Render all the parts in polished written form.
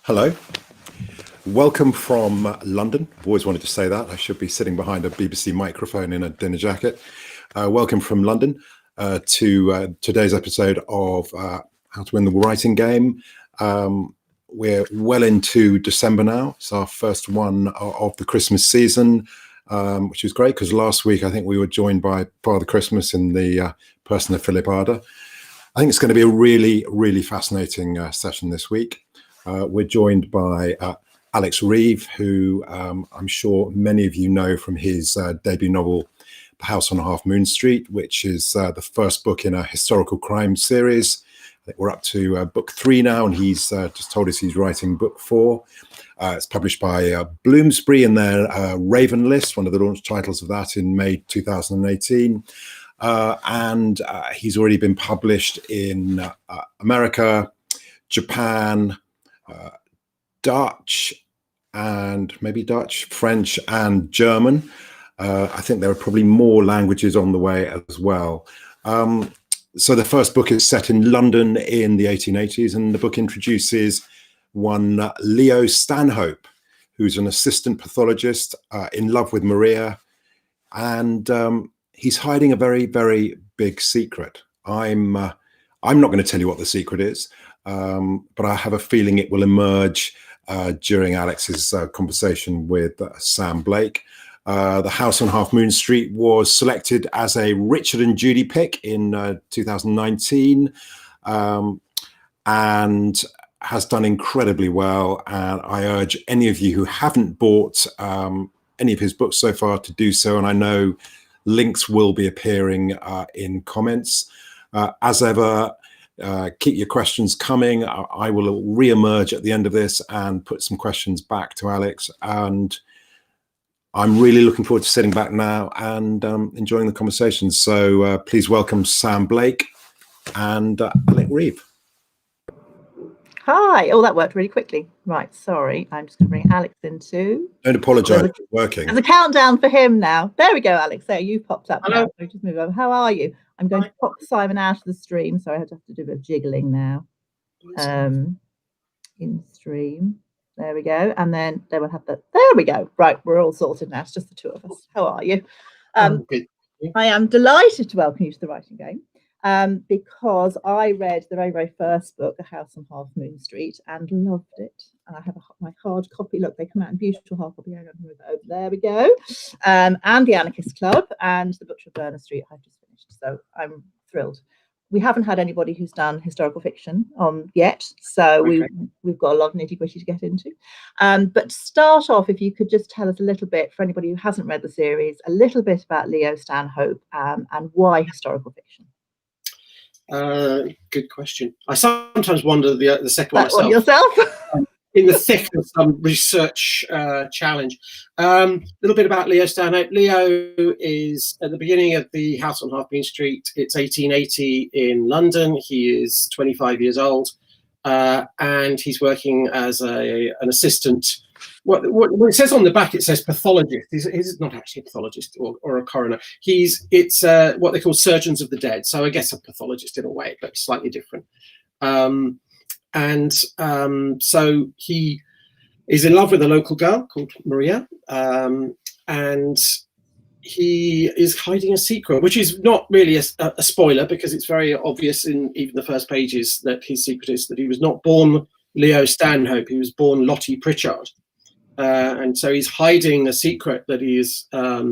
Hello, welcome from London. I've always wanted to say that. I should be sitting behind a BBC microphone in a dinner jacket. Welcome from London to today's episode of How to Win the Writing Game. We're well into December now. It's our first one of the Christmas season, which is great because last week I think we were joined by Father Christmas in the person of Philip Arder. I think it's going to be a really, really fascinating session this week. We're joined by Alex Reeve, who I'm sure many of you know from his debut novel, The House on Half Moon Street, which is the first book in a historical crime series. I think we're up to book 3 now, and he's just told us he's writing book 4. It's published by Bloomsbury in their Raven list, one of the launch titles of that in May 2018. And he's already been published in America, Japan, Dutch, and maybe Dutch, French, and German. I think there are probably more languages on the way as well. So the first book is set in London in the 1880s, and the book introduces one Leo Stanhope, who's an assistant pathologist in love with Maria, and he's hiding a very, very big secret. I'm not going to tell you what the secret is. But I have a feeling it will emerge during Alex's conversation with Sam Blake. The House on Half Moon Street was selected as a Richard and Judy pick in 2019 and has done incredibly well. And I urge any of you who haven't bought any of his books so far to do so. And I know links will be appearing in comments. As ever, keep your questions coming. I will re-emerge at the end of this and put some questions back to Alex. And I'm really looking forward to sitting back now and enjoying the conversation. So please welcome Sam Blake and Alex Reeve. Hi. Oh, that worked really quickly. Right. Sorry. I'm just going to bring Alex in too. Don't apologise for working. There's a countdown for him now. There we go, Alex. There, you've popped up. Hello. Now. So just move over. How are you? I'm going to pop Simon out of the stream, so I have to do a bit of jiggling now. In stream. There we go. And then we'll have the. There we go. Right, we're all sorted now. It's just the two of us. How are you? I am delighted to welcome you to the Writing Game because I read the very, very first book, A House on Half Moon Street, and loved it. And I have my hard copy. Look, they come out in beautiful hard copy. I'm going to move it over. There we go. And the Anarchists Club and the Butcher of Berner Street. I've just finished, so I'm thrilled. We haven't had anybody who's done historical fiction yet, so okay. we've got a lot of nitty-gritty to get into. But to start off, if you could just tell us a little bit, for anybody who hasn't read the series, a little bit about Leo Stanhope and why historical fiction. Good question. I sometimes wonder the second one myself. Yourself? In the thick of some research challenge. A little bit about Leo Stanhope. Leo is at the beginning of the House on Half Moon Street. It's 1880 in London. He is 25 years old, and he's working as an assistant. What it says on the back, it says pathologist. He's not actually a pathologist or a coroner. It's what they call surgeons of the dead. So I guess a pathologist in a way, but slightly different. So he is in love with a local girl called Maria, and he is hiding a secret, which is not really a spoiler because it's very obvious in even the first pages that his secret is that he was not born Leo Stanhope, he was born Lottie Pritchard. And so he's hiding a secret that he is a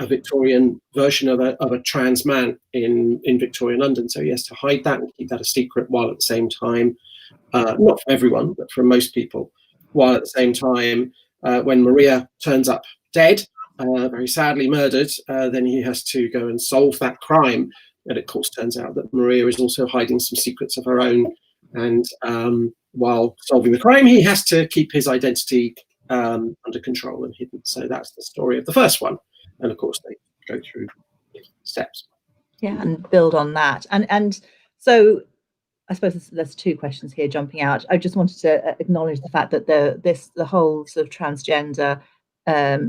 Victorian version of a trans man in Victorian London. So he has to hide that and keep that a secret while at the same time, not for everyone, but for most people, while at the same time, when Maria turns up dead, very sadly murdered, then he has to go and solve that crime. And it of course turns out that Maria is also hiding some secrets of her own. And while solving the crime, he has to keep his identity under control and hidden. So that's the story of the first one. And of course, they go through steps. Yeah, and build on that. And so I suppose there's two questions here jumping out. I just wanted to acknowledge the fact that the whole sort of transgender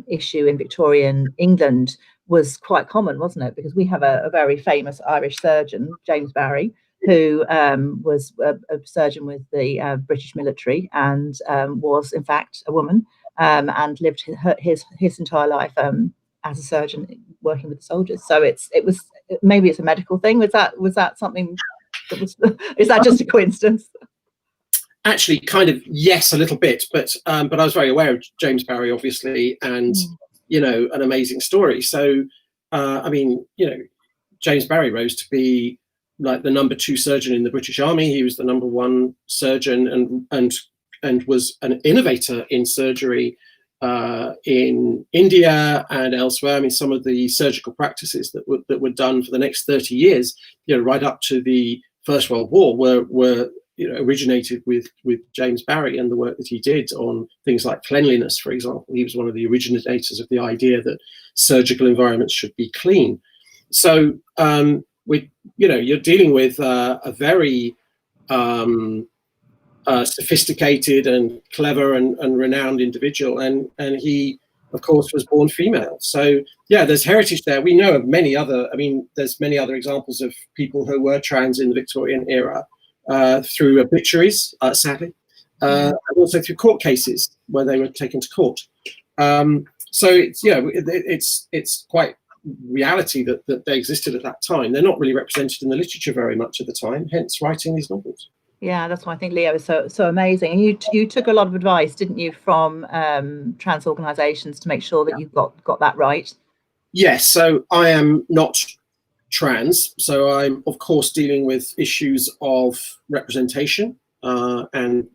issue in Victorian England was quite common, wasn't it? Because we have a very famous Irish surgeon, James Barry, who was a surgeon with the British military and was in fact a woman, and lived his entire life as a surgeon working with the soldiers. So maybe it's a medical thing. Was that something that was? Is that just a coincidence? Actually, kind of, yes, a little bit, but I was very aware of James Barry, obviously, and an amazing story. So I mean, James Barry rose to be like the #2 surgeon in the British Army. He was the #1 surgeon and was an innovator in surgery in India and elsewhere. I mean, some of the surgical practices that were done for the next 30 years, right up to the First World War, were originated with James Barry and the work that he did on things like cleanliness, for example. He was one of the originators of the idea that surgical environments should be clean. So you're dealing with a very sophisticated and clever and renowned individual, and he, of course, was born female. So yeah, there's heritage there. We know of many other. I mean, there's many other examples of people who were trans in the Victorian era through obituaries, sadly, and also through court cases where they were taken to court. So it's quite reality that they existed at that time. They're not really represented in the literature very much at the time, hence writing these novels. Yeah, that's why I think Leo is so amazing. And you took a lot of advice, didn't you, from trans organisations to make sure that you got that right? Yes. So I am not trans, so I'm of course dealing with issues of representation, and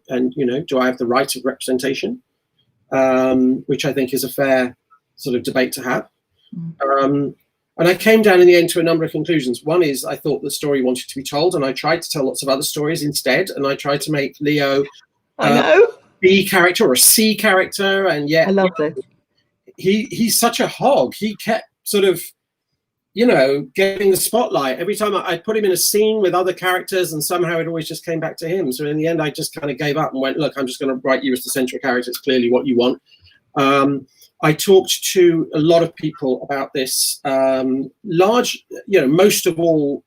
do I have the right of representation, which I think is a fair sort of debate to have. And I came down in the end to a number of conclusions. One is I thought the story wanted to be told, and I tried to tell lots of other stories instead, and I tried to make Leo a B character or a C character, and yet I love this. He's such a hog. He kept sort of getting the spotlight every time I put him in a scene with other characters, and somehow it always just came back to him. So in the end, I just kind of gave up and went, look, I'm just going to write you as the central character. It's clearly what you want. I talked to a lot of people about this, most of all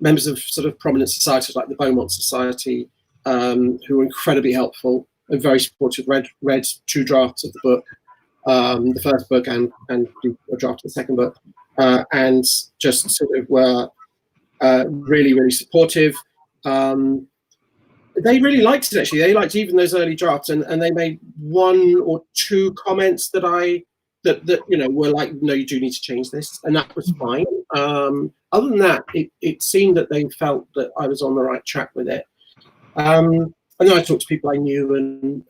members of sort of prominent societies like the Beaumont Society, who were incredibly helpful and very supportive, read 2 drafts of the book, the first book and a draft of the second book, and just sort of were really, really supportive. They really liked it, actually. They liked even those early drafts, and they made 1 or 2 comments that were like, no, you do need to change this, and that was fine. Other than that, it seemed that they felt that I was on the right track with it. And then I talked to people I knew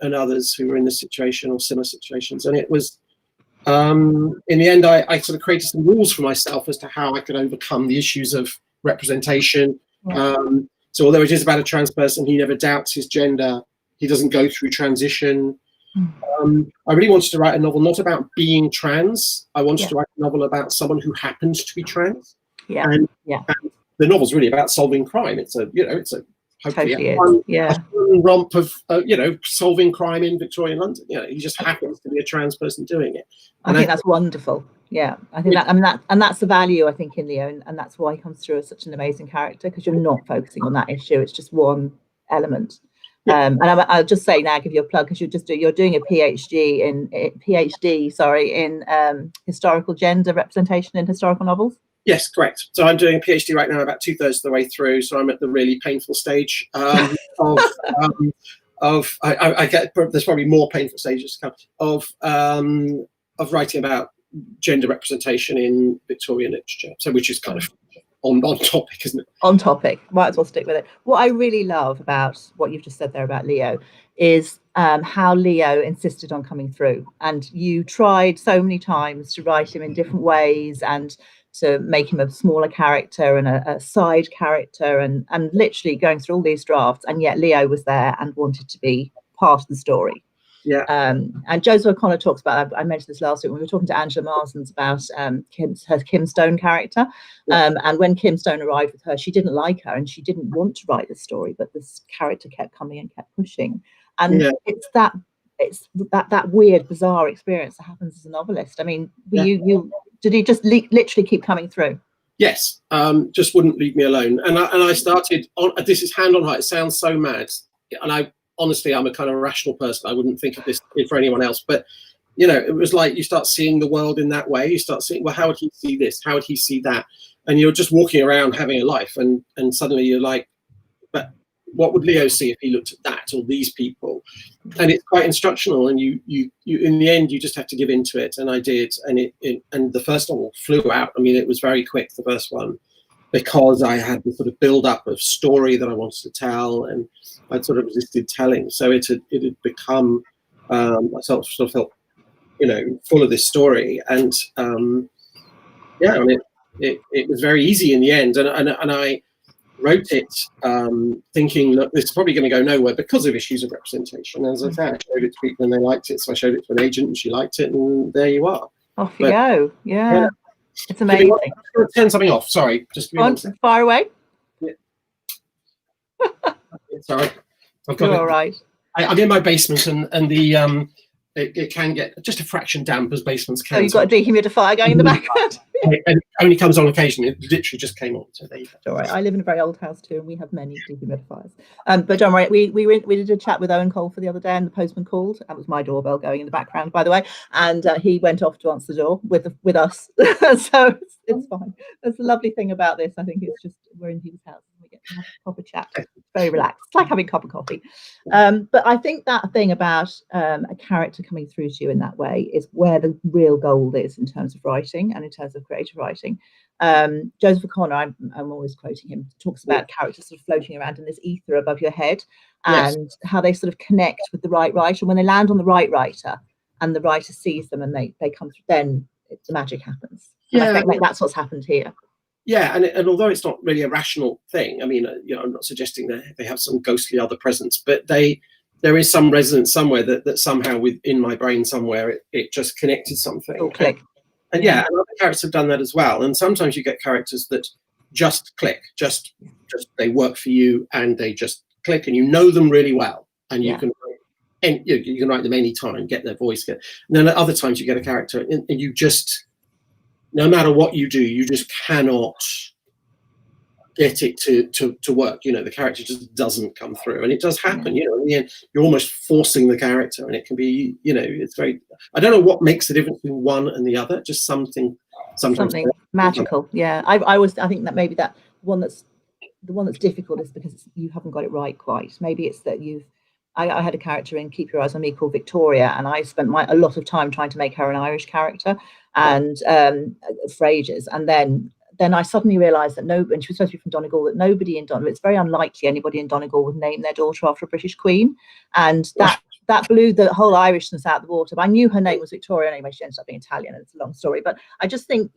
and others who were in this situation or similar situations, and it was in the end I sort of created some rules for myself as to how I could overcome the issues of representation. So although it is about a trans person, he never doubts his gender. He doesn't go through transition. I really wanted to write a novel not about being trans. I wanted to write a novel about someone who happens to be trans. And the novel's really about solving crime. It's a hopefully a fun romp of solving crime in Victorian London. He just happens to be a trans person doing it. And I think that's wonderful. Yeah, I think that's the value, I think, in Leo, and that's why he comes through as such an amazing character, because you're not focusing on that issue. It's just one element. And I'll just say now, give you a plug, because you're doing a PhD in historical gender representation in historical novels. Yes, correct. So I'm doing a PhD right now, about 2/3 of the way through. So I'm at the really painful stage I get. There's probably more painful stages to come of writing about gender representation in Victorian literature. So which is kind of on topic, isn't it? On topic. Might as well stick with it. What I really love about what you've just said there about Leo is how Leo insisted on coming through, and you tried so many times to write him in different ways and to make him a smaller character and a side character, and literally going through all these drafts, and yet Leo was there and wanted to be part of the story. Yeah. And Joseph O'Connor talks about, I mentioned this last week when we were talking to Angela Marsden's about her Kim Stone character. And when Kim Stone arrived with her, she didn't like her and she didn't want to write the story, but this character kept coming and kept pushing. And it's that weird, bizarre experience that happens as a novelist. I mean, did he just literally keep coming through? Yes, just wouldn't leave me alone. And I started on, this is hand on heart, it sounds so mad. And honestly, I'm a kind of rational person. I wouldn't think of this for anyone else. But, you know, it was like you start seeing the world in that way. You start seeing, well, how would he see this? How would he see that? And you're just walking around having a life. And suddenly you're like, but what would Leo see if he looked at that or these people? And it's quite instructional. And you in the end, you just have to give into it. And I did. And and the first one flew out. I mean, it was very quick, the first one, because I had this sort of build up of story that I wanted to tell, and I'd sort of resisted telling. So it had become, I sort of felt, you know, full of this story. And yeah, I mean, it was very easy in the end. And I wrote it thinking, look, this is probably going to go nowhere because of issues of representation. As I said, I showed it to people and they liked it. So I showed it to an agent and she liked it, and there you are. Off you go. Yeah. It's amazing. I'm going to turn something off. Sorry. Just far away. Yeah. Sorry. I've You're all right. I'm in my basement and the it can get just a fraction damp, as basements can. So you've got a dehumidifier going in the background. And it only comes on occasionally. It literally just came on. So there you go. All right. I live in a very old house too, and we have many dehumidifiers. But don't worry, we did a chat with Owen Cole for the other day, and the postman called. That was my doorbell going in the background, by the way. And he went off to answer the door with us. So it's fine. That's the lovely thing about this. I think it's just we're in people's house and we get to have a proper chat. It's very relaxed. It's like having a cup of coffee. But I think that thing about a character coming through to you in that way is where the real gold is in terms of writing and in terms of creative writing. Joseph O'Connor, I'm always quoting him, talks about characters sort of floating around in this ether above your head, and how they sort of connect with the right writer. When they land on the right writer and the writer sees them and they come through, then the magic happens. And I think that's what's happened here. Yeah, and although it's not really a rational thing, I mean, you know, I'm not suggesting that they have some ghostly other presence, but there is some resonance somewhere that somehow within my brain somewhere it just connected something. It'll click. And yeah, and other characters have done that as well. And sometimes you get characters that just click, just they work for you and they just click, and you know them really well, and you can write them any time, get their voice. And then at other times you get a character and you just, no matter what you do, you just cannot get it to work. You know, the character just doesn't come through, and it does happen. You know, in the end, you're almost forcing the character, and it can be, you know, it's very. I don't know what makes the difference between one and the other. Just something magical. Yeah, I think that maybe that one that's the one that's difficult is because you haven't got it right quite. Maybe it's that I had a character in Keep Your Eyes on Me called Victoria, and I spent a lot of time trying to make her an Irish character, and for ages, and then I suddenly realised that and she was supposed to be from Donegal, that nobody in Donegal, it's very unlikely anybody in Donegal would name their daughter after a British queen, and that blew the whole Irishness out of the water. But I knew her name was Victoria anyway. She ended up being Italian, and it's a long story. But I just think,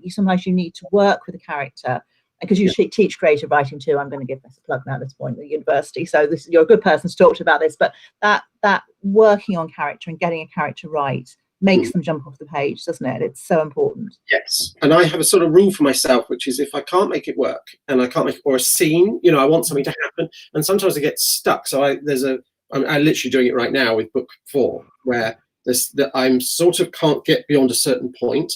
sometimes you need to work with a character, because you teach creative writing too. I'm going to give this a plug now at this point at the university. So you're a good person to talk to about this. But that working on character and getting a character right makes them jump off the page, doesn't it? It's so important. Yes. And I have a sort of rule for myself, which is if I can't make it work, and I can't make it, or a scene, you know, I want something to happen, and sometimes I get stuck. So I'm literally doing it right now with book 4, where that I'm sort of can't get beyond a certain point.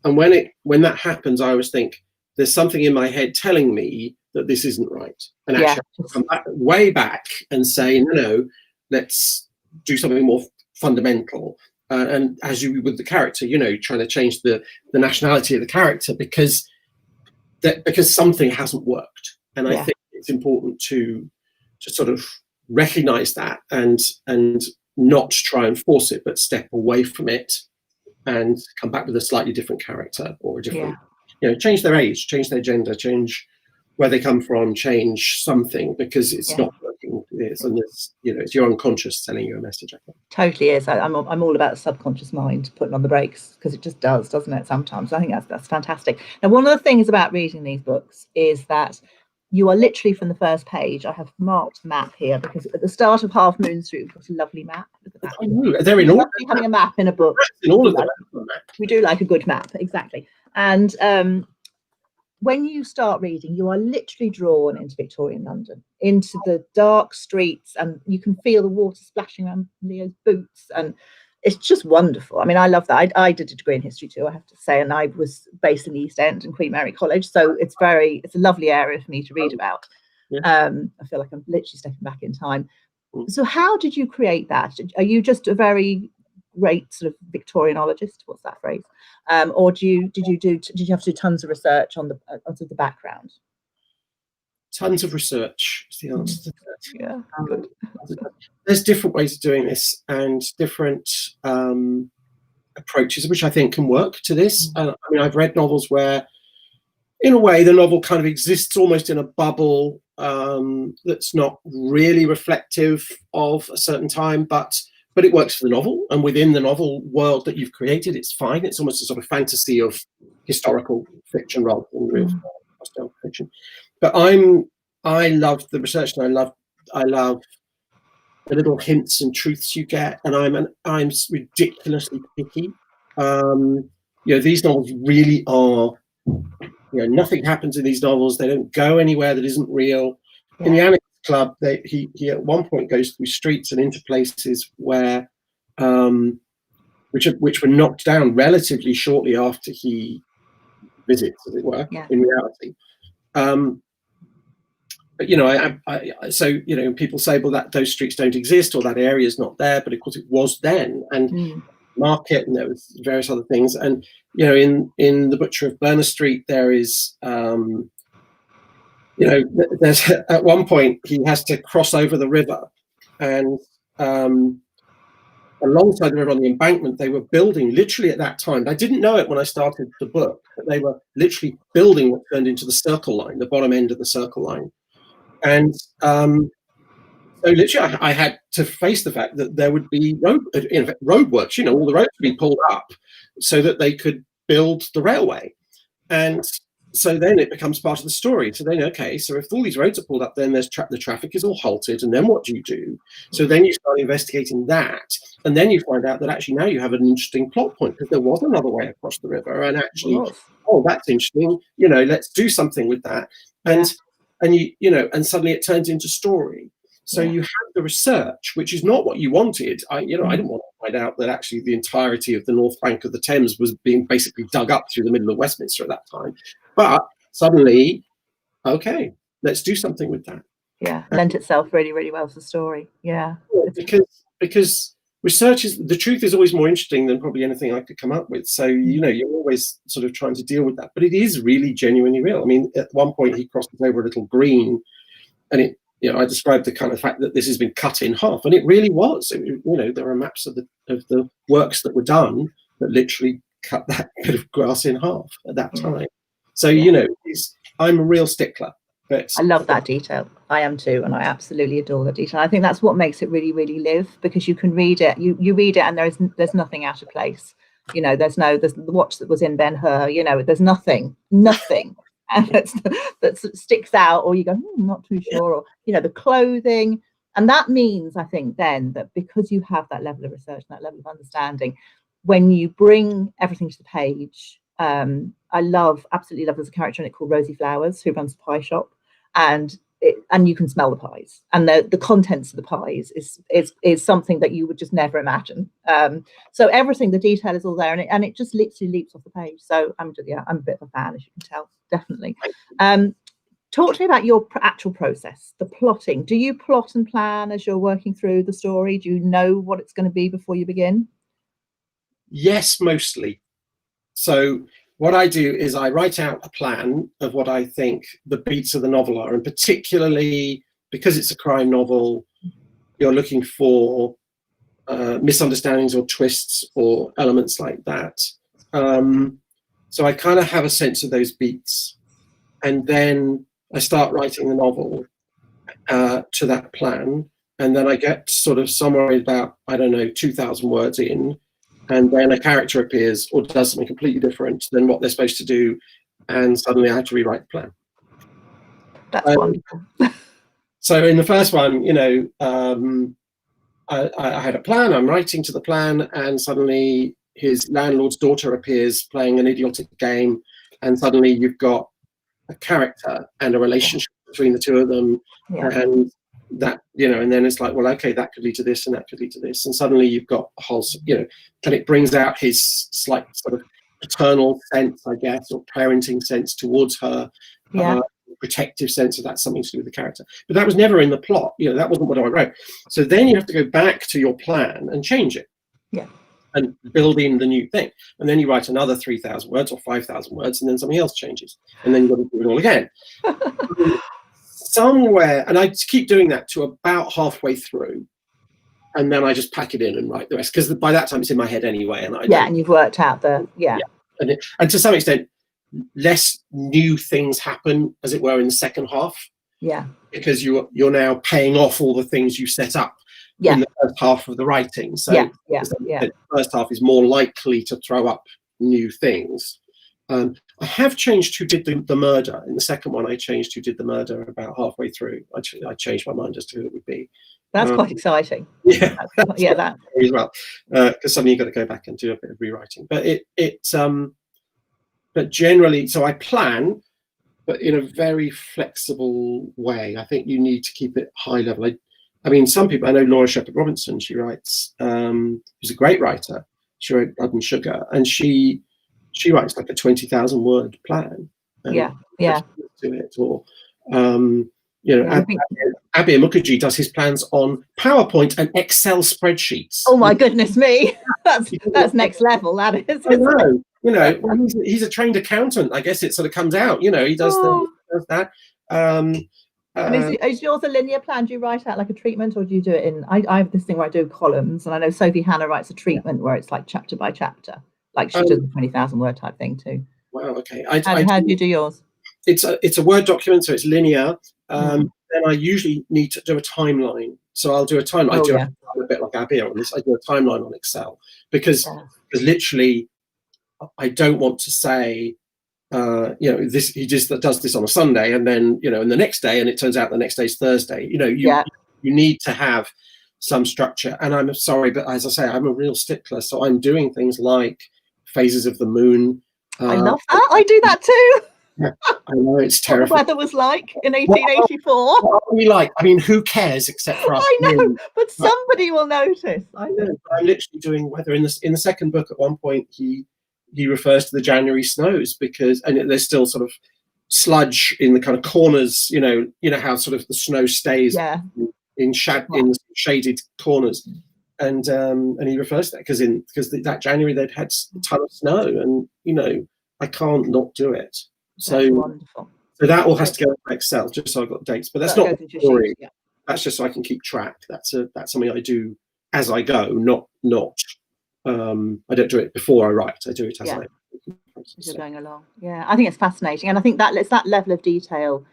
And when that happens, I always think there's something in my head telling me that this isn't right. And actually I come way back and say, no, let's do something more fundamental. And as you with the character, you know, trying to change the nationality of the character because something hasn't worked. And I think it's important to sort of recognize that and not try and force it, but step away from it and come back with a slightly different character or a different, you know, change their age, change their gender, change where they come from, change something, because it's not working. It's your unconscious telling you a message, I think. Totally is. I'm all about the subconscious mind putting on the brakes, because it just does, doesn't it, sometimes? I think that's fantastic. Now, one of the things about reading these books is that you are literally from the first page. I have marked the map here because at the start of Half Moon Street, we've got a lovely map. Look at that. I know. They're in order. Having a map in a book. In all of them. We do like a good map, exactly. And when you start reading, you are literally drawn into Victorian London, into the dark streets, and you can feel the water splashing around Leo's boots. And it's just wonderful. I mean, I love that. I did a degree in history too, I have to say, and I was based in the East End and Queen Mary College, so it's a lovely area for me to read about. I feel like I'm literally stepping back in time. So how did you create that? Are you just a very great sort of Victorianologist? What's that phrase? Or did you have to do tons of research on the background? Tons of research is the answer to that. Yeah, good. There's different ways of doing this and different approaches, which I think can work to this. I mean, I've read novels where, in a way, the novel kind of exists almost in a bubble that's not really reflective of a certain time, but it works for the novel, and within the novel world that you've created, it's fine. It's almost a sort of fantasy of historical fiction rather than real historical fiction. But I love the research, and I love the little hints and truths you get, and I'm ridiculously picky. These novels really are. Nothing happens in these novels. They don't go anywhere that isn't real. In the Anarchists Club, he at one point goes through streets and into places where, which were knocked down relatively shortly after he visits, as it were, in reality. But so people say, well, that those streets don't exist or that area is not there, but of course it was then, and market, and there was various other things, and in the Butcher of Berner Street there is there's at one point he has to cross over the river, and alongside the river on the embankment they were building, literally at that time, I didn't know it when I started the book, but they were literally building what turned into the Circle Line, the bottom end of the Circle Line. And so literally I had to face the fact that there would be roadworks, all the roads would be pulled up so that they could build the railway. And so then it becomes part of the story. So then, okay, so if all these roads are pulled up, then there's the traffic is all halted, and then what do you do? So then you start investigating that, and then you find out that actually now you have an interesting plot point, because there was another way across the river, and actually, that's interesting, let's do something with that. And suddenly it turns into story. So you have the research, which is not what you wanted. I didn't want to find out that actually the entirety of the north bank of the Thames was being basically dug up through the middle of Westminster at that time. But suddenly, okay, let's do something with that. Yeah, lent itself really, really well to the story. Yeah. Because research the truth is always more interesting than probably anything I could come up with. So, you're always sort of trying to deal with that. But it is really genuinely real. I mean, at one point he crosses over a little green, and I described the kind of fact that this has been cut in half, and it really was. There are maps of the works that were done that literally cut that bit of grass in half at that time. So I'm a real stickler. But I love that detail. I am too, and I absolutely adore that detail. I think that's what makes it really, really live, because you can read it. You read it, and there's nothing out of place. There's the watch that was in Ben-Hur. There's nothing. And that sticks out, or you go, not too sure, or the clothing, and that means, I think, then that because you have that level of research and that level of understanding, when you bring everything to the page, I absolutely love. There's a character in it called Rosie Flowers who runs a pie shop, and you can smell the pies, and the contents of the pies is something that you would just never imagine. So everything, the detail is all there, and it just literally leaps off the page. So I'm a bit of a fan, as you can tell, definitely. Talk to me about your actual process, the plotting. Do you plot and plan as you're working through the story? Do you know what it's going to be before you begin? Yes, mostly. So what I do is I write out a plan of what I think the beats of the novel are, and particularly because it's a crime novel, you're looking for misunderstandings or twists or elements like that. So I kind of have a sense of those beats, and then I start writing the novel to that plan, and then I get sort of somewhere about, 2,000 words in, and then a character appears or does something completely different than what they're supposed to do, and suddenly I have to rewrite the plan. That's wonderful. So in the first one, I had a plan, I'm writing to the plan, and suddenly his landlord's daughter appears playing an idiotic game, and suddenly you've got a character and a relationship between the two of them, and that, and then it's like, well, okay, that could lead to this and that could lead to this, and suddenly you've got a whole, and it brings out his slight sort of paternal sense, I guess, or parenting sense towards her, protective sense of that's something to do with the character. But that was never in the plot, that wasn't what I wrote. So then you have to go back to your plan and change it. Yeah. And build in the new thing. And then you write another 3,000 words or 5,000 words, and then something else changes. And then you've got to do it all again. Somewhere, and I keep doing that to about halfway through, and then I just pack it in and write the rest, because by that time it's in my head anyway. And and you've worked out the and to some extent, less new things happen, as it were, in the second half. Yeah, because you're now paying off all the things you set up in the first half of the writing. So the first half is more likely to throw up new things. I have changed who did the murder. In the second one, I changed who did the murder about halfway through. I changed my mind as to who it would be. That's quite exciting. Yeah, that as well, because suddenly you've got to go back and do a bit of rewriting. But generally, so I plan, but in a very flexible way. I think you need to keep it high level. I mean, some people, I know Laura Shepherd Robinson, she writes, who's a great writer. She wrote Blood and Sugar, and she writes like a 20,000 word plan. To it, or Abir Mukherjee does his plans on PowerPoint and Excel spreadsheets. Oh my goodness me, that's next level. That is. I know. Well, he's a trained accountant. I guess it sort of comes out. He does, does that. And is yours a linear plan? Do you write out like a treatment, or do you do it in? I have this thing where I do columns, and I know Sophie Hannah writes a treatment where it's like chapter by chapter, like she does the 20,000 word type thing too. Wow. Okay. How do you do yours? It's a Word document, so it's linear. Then I usually need to do a timeline. So I'll do a timeline. I do a bit like Abir on this. I do a timeline on Excel because literally I don't want to say, this he just does this on a Sunday, and then and the next day, and it turns out the next day's Thursday. You need to have some structure. And I'm sorry, but as I say, I'm a real stickler, so I'm doing things like phases of the moon. I love that. I do that too. Yeah, I know, it's terrifying. What the weather was like in 1884. What are we like? I mean, who cares except for us? I know, but somebody will notice. I know. I'm literally doing weather in the second book. At one point, he refers to the January snows and there's still sort of sludge in the kind of corners. You know how sort of the snow stays in shaded corners, and he refers to that because that January they'd had a ton of snow, and I can't not do it. So wonderful. So that all has to go into Excel just so I've got dates. But that's not the story. That's just so I can keep track. That's something I do as I go, not I don't do it before I write. I do it as you're going along. Yeah, I think it's fascinating, and I think that it's that level of detail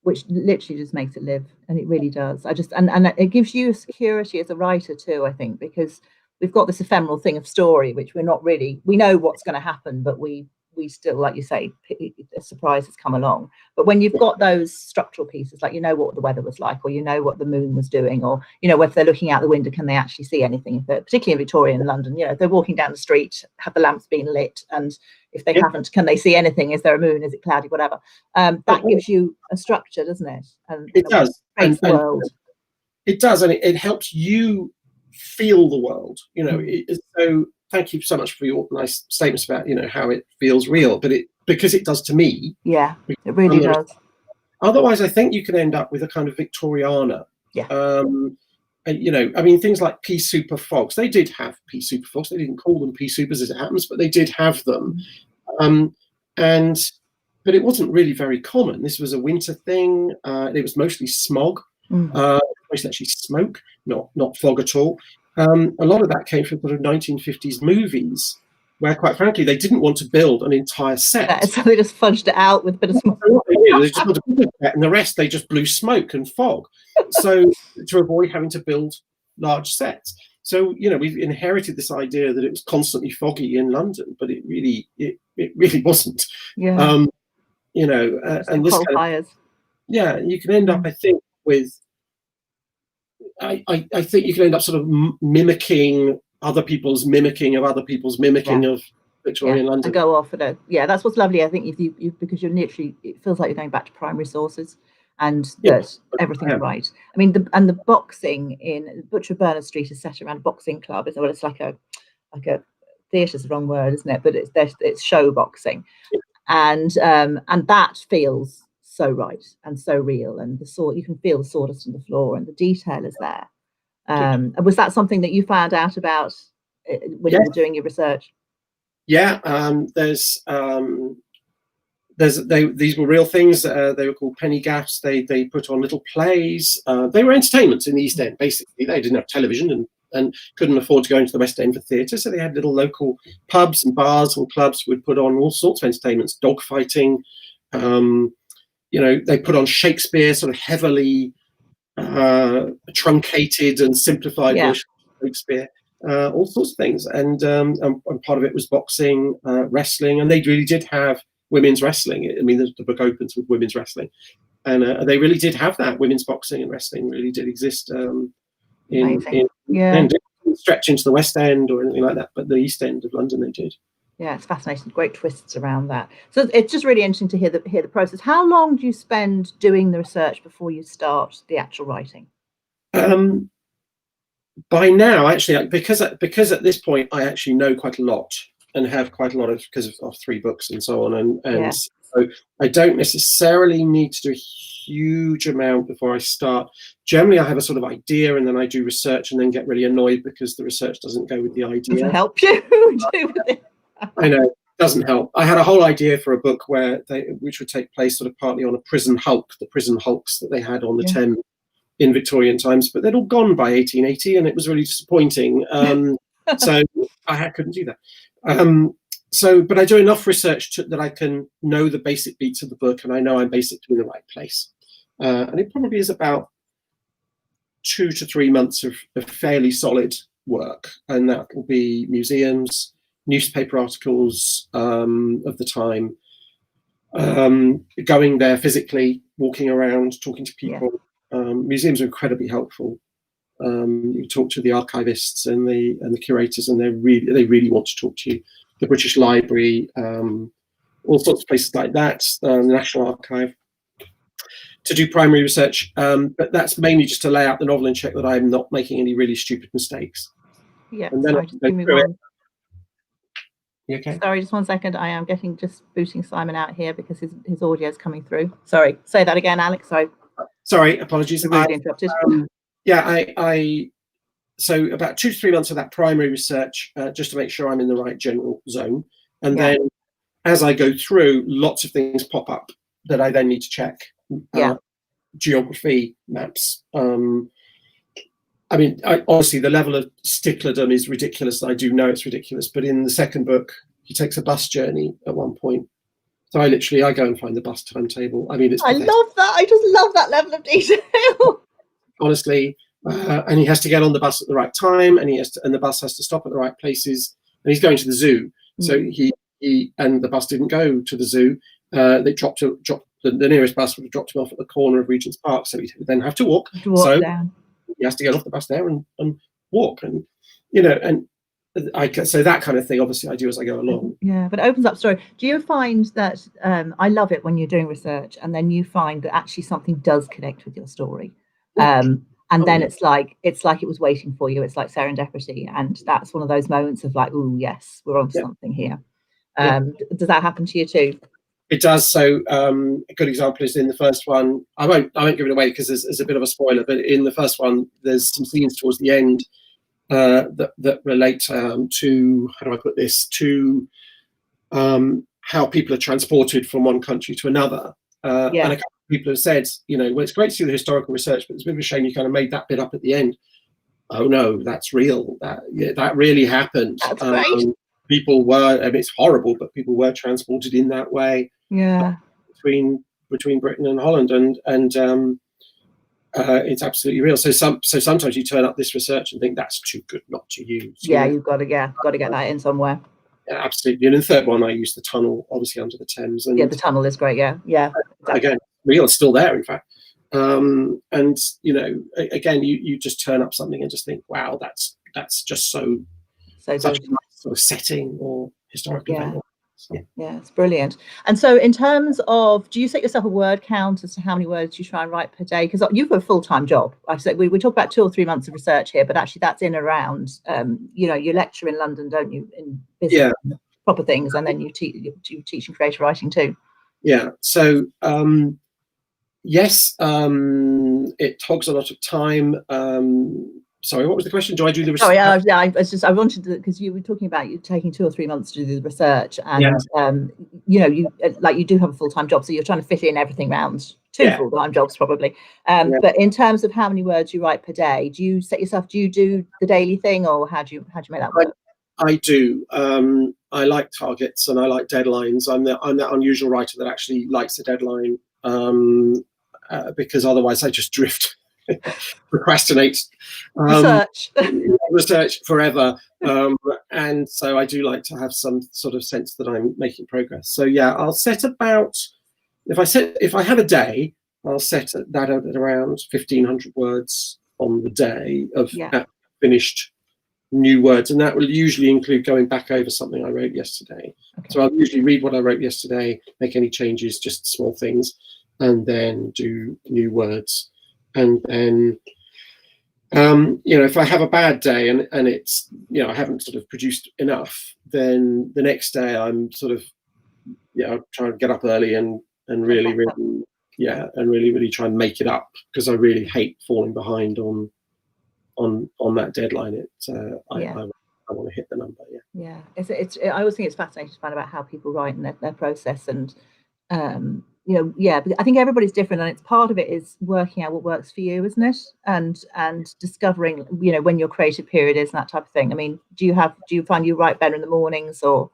which literally just makes it live, and it really does. And it gives you security as a writer too, I think, because we've got this ephemeral thing of story, which we know what's going to happen, but we still, like you say, a surprise has come along. But when you've got those structural pieces, like what the weather was like, or what the moon was doing, or if they're looking out the window, can they actually see anything? If they're, particularly in Victorian London, if they're walking down the street, have the lamps been lit, and if they haven't, can they see anything? Is there a moon? Is it cloudy? Whatever. That gives you a structure, doesn't it? And it does. World. It does, and it helps you feel the world. So. Thank you so much for your nice statements about how it feels real, but because it does to me. Yeah, it really does. Otherwise, I think you can end up with a kind of Victoriana. Yeah. I mean, things like pea soup fogs. They did have pea soup fogs. They didn't call them pea soupers as it happens, but they did have them. But it wasn't really very common. This was a winter thing. It was mostly smog. Mostly actually smoke, not fog at all. A lot of that came from sort of 1950s movies, where, quite frankly, they didn't want to build an entire set. So they just fudged it out with a bit of smoke. They just put a bit of set, and the rest they just blew smoke and fog. So to avoid having to build large sets. So we've inherited this idea that it was constantly foggy in London, but it really wasn't. Yeah. And this kind of fires. Yeah, you can end up, I think, with. I think you can end up sort of mimicking other people's mimicking of other people's mimicking of Victorian London. And go off at it. Yeah, that's what's lovely. I think if you because you're literally, it feels like you're going back to primary sources and that everything's right. I mean, the boxing in Butcher of Berner Street is set around a boxing club. It's like a theatre's the wrong word, isn't it? But it's show boxing, and that feels so right and so real, and you can feel the sawdust on the floor, and the detail is there. And was that something that you found out about when you were doing your research? Yeah, these were real things. They were called penny gaffs. They put on little plays. They were entertainments in the East End. Basically, they didn't have television and couldn't afford to go into the West End for theatre, so they had little local pubs and bars and clubs would put on all sorts of entertainments, dog fighting. They put on Shakespeare, sort of heavily truncated and simplified version of Shakespeare, all sorts of things. And part of it was boxing, wrestling, and they really did have women's wrestling. I mean, the book opens with women's wrestling, and they really did have that. Women's boxing and wrestling really did exist. Didn't stretch into the West End or anything like that, but the East End of London they did. Yeah, it's fascinating. Great twists around that. So it's just really interesting to hear the process. How long do you spend doing the research before you start the actual writing? By now, actually, because at this point I actually know quite a lot and have quite a lot of, because of 3 books and so on, and so I don't necessarily need to do a huge amount before I start. Generally, I have a sort of idea, and then I do research, and then get really annoyed because the research doesn't go with the idea. Doesn't help you. I know, it doesn't help. I had a whole idea for a book which would take place sort of partly on a prison hulk, the prison hulks that they had on the Thames in Victorian times, but they'd all gone by 1880, and it was really disappointing. So I couldn't do that. But I do enough research that I can know the basic beats of the book, and I know I'm basically in the right place. And it probably is about 2 to 3 months of fairly solid work, and that will be museums, newspaper articles of the time, going there physically, walking around, talking to people. Museums are incredibly helpful. You talk to the archivists and the curators, and they really want to talk to you. The British Library, all sorts of places like that, the National Archive, to do primary research. But that's mainly just to lay out the novel and check that I'm not making any really stupid mistakes. Yeah. And then okay? Sorry, just 1 second. I am just booting Simon out here because his audio is coming through. Sorry, say that again, Alex. Sorry, apologies. Really interrupted. So about 2 to 3 months of that primary research, just to make sure I'm in the right general zone. And then as I go through, lots of things pop up that I then need to check. Geography, maps. I mean, honestly, the level of stickledom is ridiculous. I do know it's ridiculous. But in the second book, he takes a bus journey at one point. So I go and find the bus timetable. I mean, I love that. I just love that level of detail. Honestly. And he has to get on the bus at the right time, and the bus has to stop at the right places. And he's going to the zoo, so he and the bus didn't go to the zoo. They dropped the nearest bus would have dropped him off at the corner of Regent's Park, so he would then have to walk. Down. He has to get off the bus there and walk, and so that kind of thing. Obviously, I do as I go along. Yeah, but it opens up story. Do you find that I love it when you're doing research, and then you find that actually something does connect with your story? And then it's like it was waiting for you. It's like serendipity, and that's one of those moments of like, oh yes, we're onto something here. Does that happen to you too? It does. So a good example is in the first one. I won't give it away because there's a bit of a spoiler. But in the first one, there's some scenes towards the end that relate to, how do I put this, to how people are transported from one country to another. And a couple of people have said, well, it's great to see the historical research, but it's a bit of a shame you kind of made that bit up at the end. Oh no, that's real. That really happened. That's great. People were, I mean, it's horrible, but people were transported in that way. Yeah. Between Britain and Holland, and it's absolutely real. So sometimes you turn up this research and think that's too good not to use. You've got to get that in somewhere. Yeah, absolutely. And in the third one, I used the tunnel, obviously under the Thames. And the tunnel is great. Yeah. Exactly. Again, real, it's still there, in fact. And again, you just turn up something and just think, wow, that's just so such a nice sort of setting or historical event. Yeah, it's brilliant. And so in terms of, do you set yourself a word count as to how many words you try and write per day? Because you've got a full-time job. I said we talk about 2 or 3 months of research here, but actually that's in around, you lecture in London, don't you, in business and proper things, and then you teach in creative writing too. Yeah. So yes, it hogs a lot of time. Sorry, what was the question? Do I do the research? Sorry, I wanted to, because you were talking about you taking 2 or 3 months to do the research, and you do have a full-time job, so you're trying to fit in everything around 2 full-time jobs probably. But in terms of how many words you write per day, do you do the daily thing, or how do you make that work? I do. I like targets and I like deadlines. I'm that unusual writer that actually likes the deadline, because otherwise I just drift. Procrastinate research forever, and so I do like to have some sort of sense that I'm making progress. So yeah, I'll set about, if I have a day, I'll set that at around 1,500 words on the day of finished new words, and that will usually include going back over something I wrote yesterday. So I'll usually read what I wrote yesterday, make any changes, just small things, and then do new words. And then, if I have a bad day and it's, I haven't sort of produced enough, then the next day I'm sort of, trying to get up early and really try and make it up, because I really hate falling behind on that deadline. I want to hit the number. I always think it's fascinating to find out how people write and their process, and I think everybody's different, and it's part of it is working out what works for you, isn't it? And discovering, when your creative period is and that type of thing. I mean, do you find you write better in the mornings, or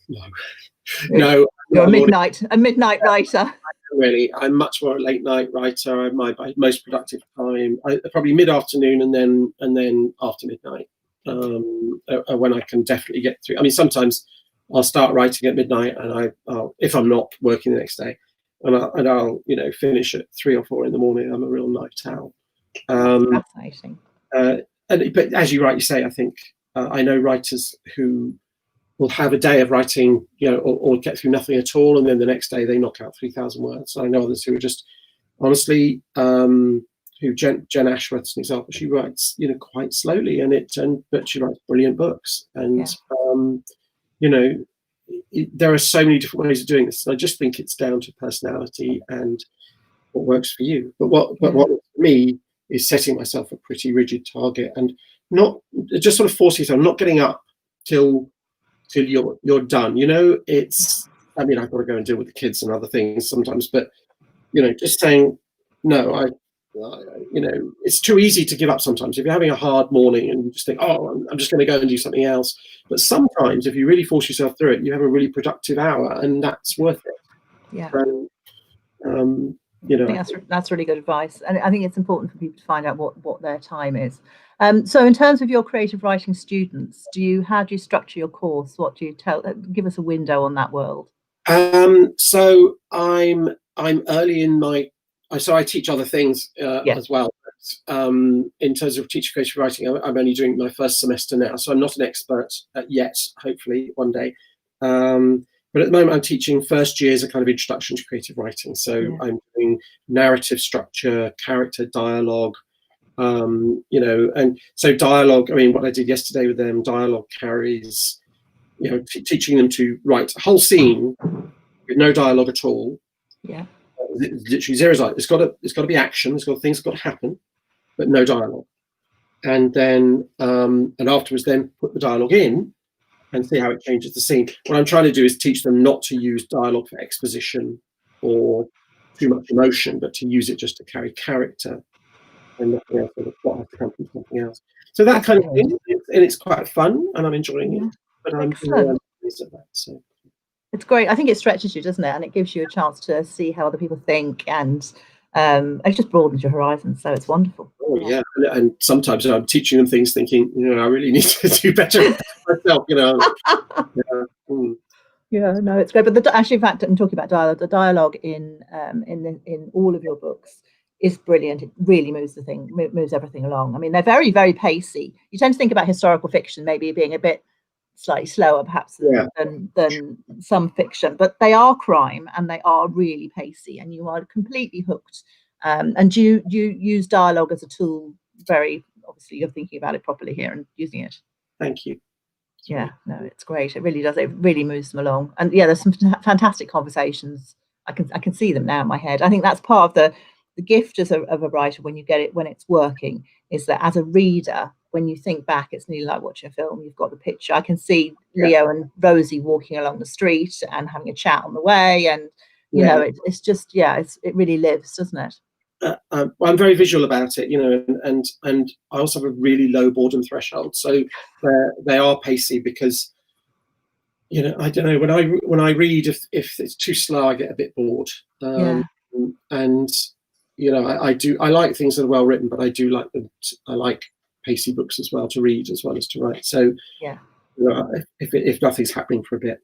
no? You're a midnight writer. Really, I'm much more a late night writer. My most productive time, probably mid-afternoon and then after midnight, when I can definitely get through. I mean, sometimes I'll start writing at midnight, and I'll, if I'm not working the next day, and I'll finish at 3 or 4 in the morning. I'm a real night owl. Fascinating. But as you rightly say, I think I know writers who will have a day of writing, or get through nothing at all, and then the next day they knock out 3,000 words. I know others who are just, honestly, Jen Ashworth's an example. She writes, quite slowly, but she writes brilliant books, and there are so many different ways of doing this. I just think it's down to personality and what works for you. But what works for me is setting myself a pretty rigid target, and not just sort of forcing yourself, not getting up till you're done. It's, I mean, I've got to go and deal with the kids and other things sometimes, but just saying no. It's too easy to give up sometimes. If you're having a hard morning and you just think, I'm just going to go and do something else. But sometimes if you really force yourself through it, you have a really productive hour, and that's worth it. Yeah. I think that's really good advice. And I think it's important for people to find out what their time is. So in terms of your creative writing students, how do you structure your course? What do you give us a window on that world? So I'm early in my, so I teach other things as well. In terms of teaching creative writing, I'm only doing my first semester now, so I'm not an expert yet. Hopefully one day, but at the moment I'm teaching first years a kind of introduction to creative writing. So I'm doing narrative structure, character dialogue, and so dialogue. I mean, what I did yesterday with them, dialogue carries, teaching them to write a whole scene with no dialogue at all. Yeah. Literally zero dialogue. It's got to be action. Things got to happen, but no dialogue. And then and afterwards, then put the dialogue in and see how it changes the scene. What I'm trying to do is teach them not to use dialogue for exposition or too much emotion, but to use it just to carry character, and nothing else, the plot has to come from something else. So that kind of thing, and it's quite fun, and I'm enjoying it. But I'm doing that. So. It's great. I think it stretches you, doesn't it? And it gives you a chance to see how other people think, and it just broadens your horizons. So it's wonderful. Oh yeah, and sometimes I'm teaching them things, thinking, I really need to do better myself. No, it's great. But actually, in fact, I'm talking about dialogue. The dialogue in all of your books is brilliant. It really moves everything along. I mean, they're very, very pacey. You tend to think about historical fiction maybe being a bit slightly slower perhaps than some fiction, but they are crime and they are really pacey, and you are completely hooked. And you use dialogue as a tool. Very obviously, you're thinking about it properly here and using it. Thank you. Yeah, no, it's great. It really does. It really moves them along. And yeah, there's some fantastic conversations. I can see them now in my head. I think that's part of the gift of a writer when you get it, when it's working, is that as a reader, when you think back, it's nearly like watching a film. You've got the picture. I can see Leo and Rosie walking along the street and having a chat on the way, and you know, it's just it really lives, doesn't it? I'm very visual about it, you know, and I also have a really low boredom threshold, so they are pacey because, you know, I don't know, when I read, if it's too slow, I get a bit bored. And you know, I like things that are well written, but I do like them. I like pacey books as well to read as well as to write. So you know, if nothing's happening for a bit.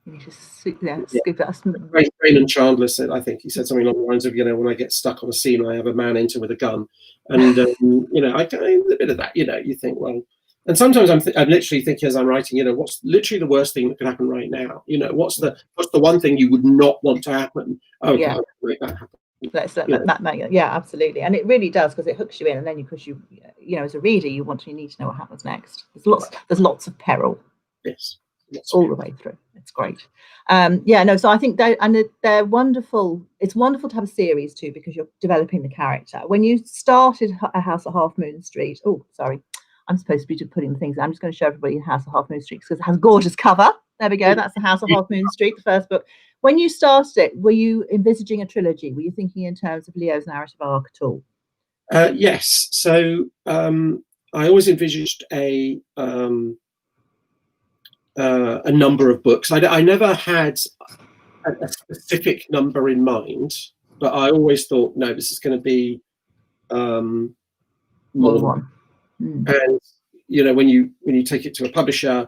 You just scoop it. Raymond Chandler said, I think he said something along the lines of, you know, when I get stuck on a scene, I have a man enter with a gun, and you know, I get a bit of that. You know, you think, well, and sometimes I'm literally thinking as I'm writing, you know, what's literally the worst thing that could happen right now? You know, what's the one thing you would not want to happen? Oh, yeah, make that happen. Let's let that make it. Yeah, absolutely, and it really does, because it hooks you in, and then because you know, as a reader, you need to know what happens next. There's lots of peril. Yes. All the way through. It's great. So I think they're wonderful. It's wonderful to have a series too, because you're developing the character. When you started A House at Half Moon Street, oh sorry, I'm supposed to be putting the things. I'm just going to show everybody The House at Half Moon Street because it has a gorgeous cover. There we go. That's The House at Half Moon Street, the first book. When you started it, were you envisaging a trilogy? Were you thinking in terms of Leo's narrative arc at all? Yes. So I always envisaged a number of books. I never had a specific number in mind, but I always thought, no, this is going to be more than one. And you know, when you take it to a publisher,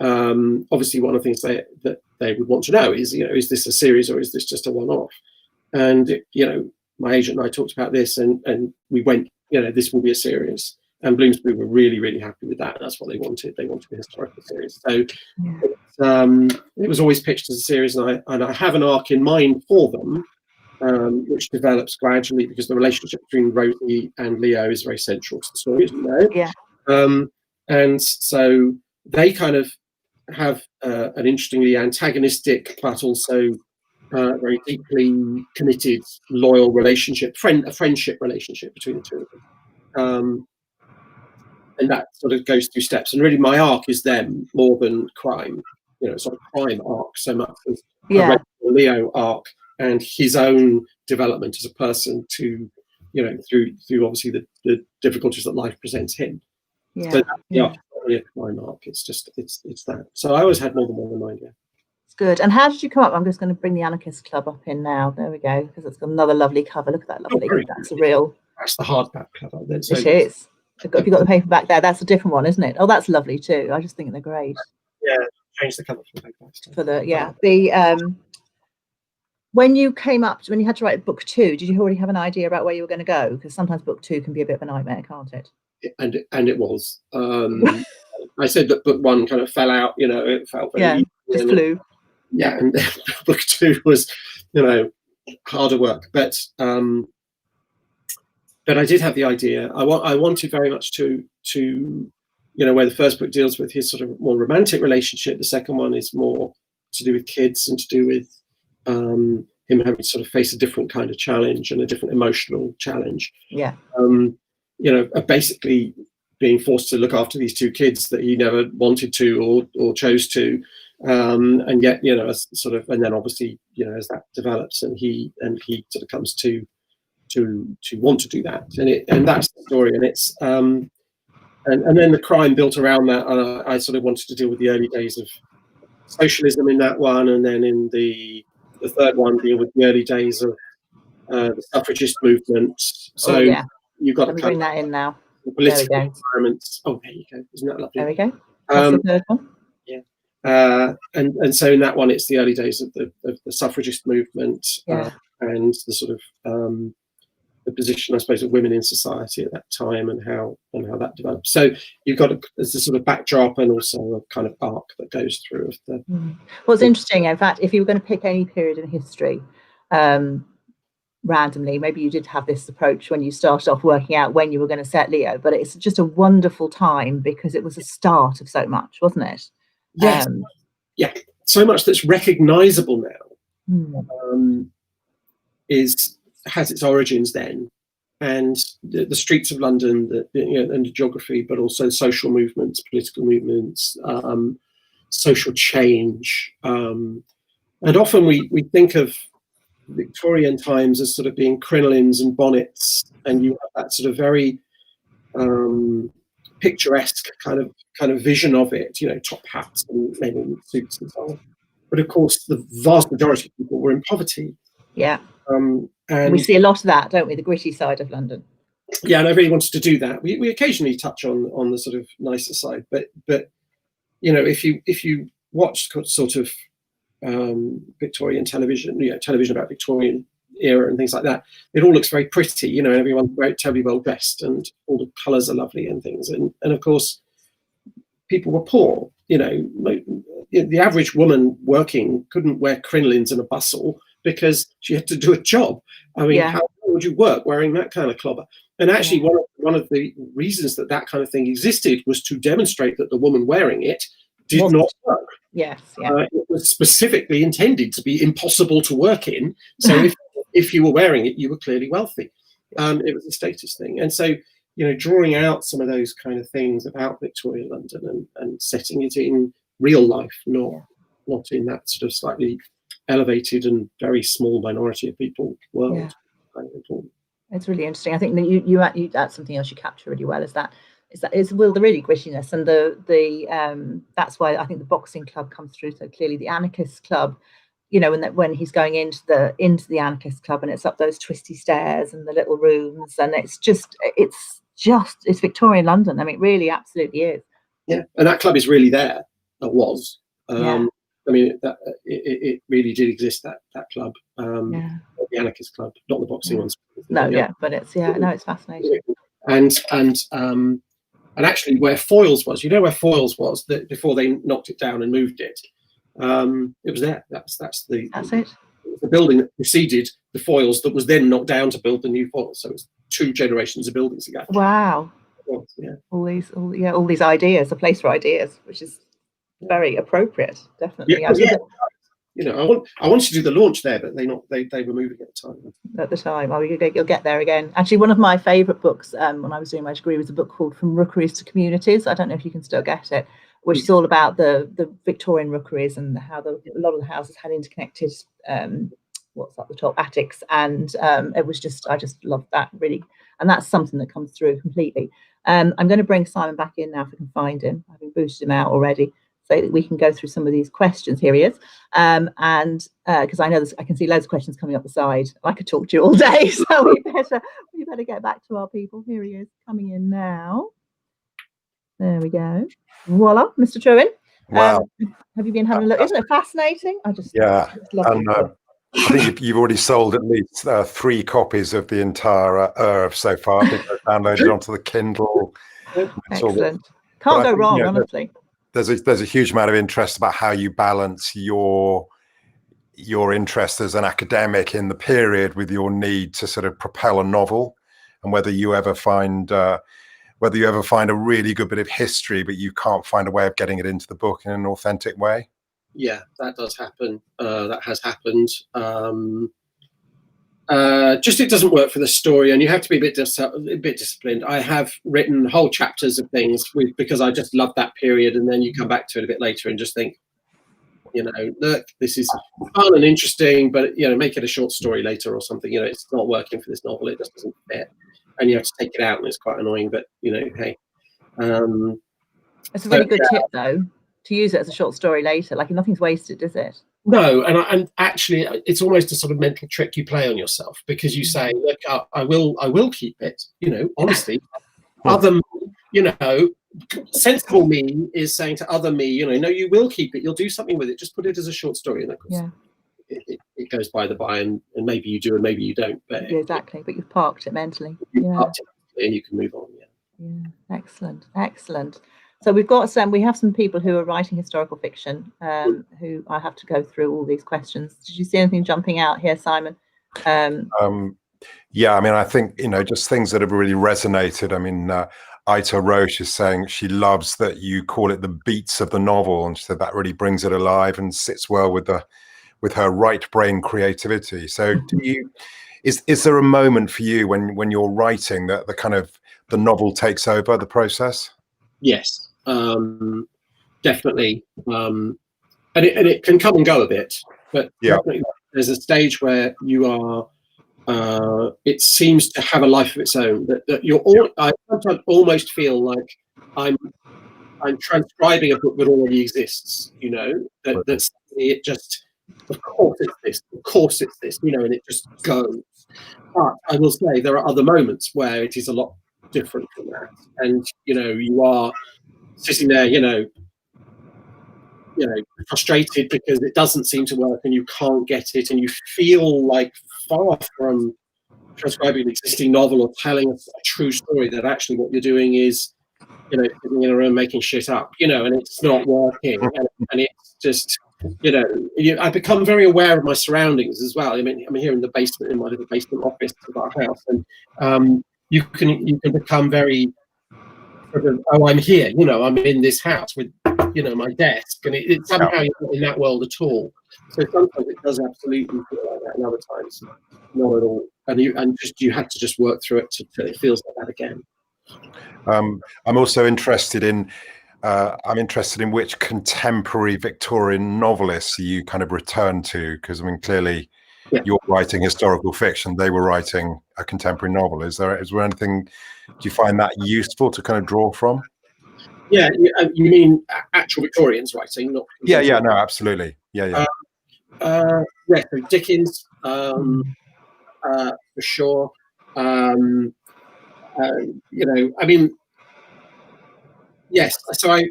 obviously one of the things that they would want to know is, you know, is this a series or is this just a one-off? And you know, my agent and I talked about this, and we went, you know, this will be a series. And Bloomsbury were really, really happy with that. That's what they wanted. They wanted a historical series. So it was always pitched as a series, and I have an arc in mind for them, which develops gradually, because the relationship between Rosie and Leo is very central to the story, as you know. Yeah. And so they kind of have an interestingly antagonistic, but also very deeply committed, loyal relationship, a friendship relationship between the two of them. And that sort of goes through steps. And really, my arc is them more than crime. You know, sort of crime arc so much as I read the Leo arc and his own development as a person to, you know, through obviously the difficulties that life presents him. Yeah. So that's the arc, not really a crime arc. It's just it's that. So I always had more than one in mind. Yeah. It's good. And how did you come up? I'm just going to bring the Anarchists Club up in now. There we go, because it's got another lovely cover. Look at that lovely. That's a real. That's the hardback cover. It is. If you've got the paperback there, that's a different one, isn't it? Oh, that's lovely too. I just think they're great. Yeah, change the cover for the paperback. For the when you had to write book 2, did you already have an idea about where you were going to go? Because sometimes book 2 can be a bit of a nightmare, can't it? And it was. I said that book 1 kind of fell out. You know, it felt very easy, just flew. Yeah, and book 2 was, you know, harder work, but I did have the idea. I wanted very much to you know, where the first book deals with his sort of more romantic relationship, the second one is more to do with kids and to do with him having to sort of face a different kind of challenge and a different emotional challenge. Yeah. You know, basically being forced to look after these 2 kids that he never wanted to or chose to, and yet, you know, as sort of, and then obviously, you know, as that develops and he sort of comes to want to do that, and that's the story, and it's and then the crime built around that. I sort of wanted to deal with the early days of socialism in that one, and then in the third one deal with the early days of the suffragist movement. So you've got to bring that in now. The political environments. Oh, there you go. Isn't that lovely? There we go. That's the third one. Yeah. And so in that one, it's the early days of the suffragist movement, and the sort of the position, I suppose, of women in society at that time and how that developed. So you've got there's a sort of backdrop and also a kind of arc that goes through of the. Well, it's interesting. In fact, if you were going to pick any period in history, randomly, maybe you did have this approach when you started off working out when you were going to set Leo, but it's just a wonderful time because it was a start of so much, wasn't it? Yes. Yeah. So much that's recognizable now has its origins then, and the streets of London, and the geography, but also social movements, political movements, social change, and often we think of Victorian times as sort of being crinolines and bonnets, and you have that sort of very picturesque kind of vision of it, top hats and men in suits and so on. But of course, the vast majority of people were in poverty. Yeah. And we see a lot of that, don't we? The gritty side of London. Yeah, and I really wanted to do that. We occasionally touch on the sort of nicer side, but if you watch sort of Victorian television, television about Victorian era and things like that, it all looks very pretty, and everyone's very terribly well dressed and all the colours are lovely and things. And of course, people were poor. The average woman working couldn't wear crinolines and a bustle because she had to do a job. I mean, how would you work wearing that kind of clobber? And actually, one of the reasons that kind of thing existed was to demonstrate that the woman wearing it did not work. Yes, yeah. It was specifically intended to be impossible to work in. So if you were wearing it, you were clearly wealthy. It was a status thing. And so, drawing out some of those kind of things about Victorian London and setting it in real life, not in that sort of slightly elevated and very small minority of people world. Yeah. Kind of important. It's really interesting. I think that you that's something else you capture really well. Is the really grittiness, and the that's why I think the boxing club comes through so clearly. The Anarchists Club, when he's going into the Anarchist Club, and it's up those twisty stairs and the little rooms, and it's Victorian London. I mean, it really absolutely is. Yeah, and that club is really there. It was. I mean, it really did exist, that club, the Anarchist Club, not the boxing ones. No, but it's it's fascinating. And actually, where Foyles was, where Foyles was before they knocked it down and moved it. It was there. That's it. The building that preceded the Foyles that was then knocked down to build the new Foyles. So it was 2 generations of buildings ago. Wow. Yeah. All these ideas, a place for ideas, which is very appropriate, definitely. I wanted to do the launch there, but they were moving at the time. Oh, you'll get there again. Actually, one of my favourite books when I was doing my degree was a book called From Rookeries to Communities. I don't know if you can still get it, which is all about the Victorian rookeries and how a lot of the houses had interconnected what's up the top attics, and it was I just loved that really, and that's something that comes through completely. I'm going to bring Simon back in now if I can find him, having boosted him out already, so that we can go through some of these questions. Here he is, and because I know I can see loads of questions coming up the side. I could talk to you all day, so we better get back to our people. Here he is, coming in now. There we go. Voila, Mr. Trewin. Wow. Have you been having a look? Isn't it fascinating? I just love it. I think you've already sold at least 3 copies of the entire Irv so far. I think they've downloaded onto the Kindle. Excellent. Can't go wrong, honestly. There's a huge amount of interest about how you balance your interest as an academic in the period with your need to sort of propel a novel, and whether you ever find a really good bit of history, but you can't find a way of getting it into the book in an authentic way. Yeah, that does happen. That has happened. Just it doesn't work for the story, and you have to be a bit disciplined. I have written whole chapters of things because I just love that period, and then you come back to it a bit later and just think, look, this is fun and interesting, but make it a short story later or something. It's not working for this novel. It just doesn't fit, and you have to take it out, and it's quite annoying. But hey, it's a really good tip though, to use it as a short story later. Like nothing's wasted, is it? No, and actually, it's almost a sort of mental trick you play on yourself, because you say, "Look, I will keep it." Honestly, other me, sensible me is saying to other me, "No, you will keep it. You'll do something with it. Just put it as a short story." And of course, it goes by the by, and maybe you do and maybe you don't. But exactly. But you've parked it mentally. you parked it and you can move on. Yeah. Excellent. So we have some people who are writing historical fiction, who I have to go through all these questions. Did you see anything jumping out here, Simon? Yeah, I mean, I think, just things that have really resonated. I mean, Ita Roche is saying she loves that you call it the beats of the novel, and she said that really brings it alive and sits well with her right brain creativity. So is there a moment for you when you're writing that the novel takes over the process? Yes, definitely. And it can come and go a bit, but definitely there's a stage where you are, it seems to have a life of its own, that you're all, I sometimes almost feel like I'm transcribing a book that already exists, that it just, of course it's this, and it just goes. But I will say there are other moments where it is a lot different from that, and you are sitting there, frustrated because it doesn't seem to work and you can't get it, and you feel like far from transcribing an existing novel or telling a true story, that actually what you're doing is sitting in a room making shit up, and it's not working, and it's just I become very aware of my surroundings as well. I mean, I'm here in the basement, in my little basement office of our house, and you can become very sort of, oh, I'm here, I'm in this house with my desk, and it somehow you're not in that world at all. So sometimes it does absolutely feel like that, and other times not at all. And you have to just work through it till it feels like that again. I'm also interested in which contemporary Victorian novelists you kind of return to, because I mean, clearly you're writing historical fiction, they were writing a contemporary novel. Is there anything, do you find that useful to kind of draw from? Yeah, you mean actual Victorians writing, not? Yeah, no, absolutely. Yeah. So Dickens, for sure. I mean, yes. So I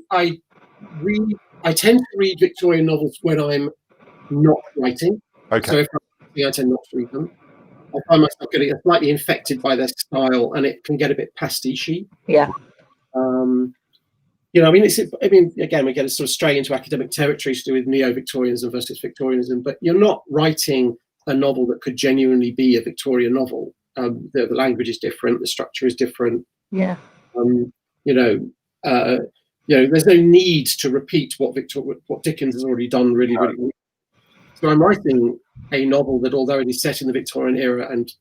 tend to read Victorian novels when I'm not writing. Okay. So if I'm writing, I tend not to read them. I find myself getting slightly infected by their style, and it can get a bit pastiche-y. Yeah. Again, we get a sort of stray into academic territory to do with neo-Victorianism versus Victorianism, but you're not writing a novel that could genuinely be a Victorian novel. The language is different, the structure is different. Yeah. There's no need to repeat what Dickens has already done really, really well. So I'm writing a novel that, although it is set in the Victorian era and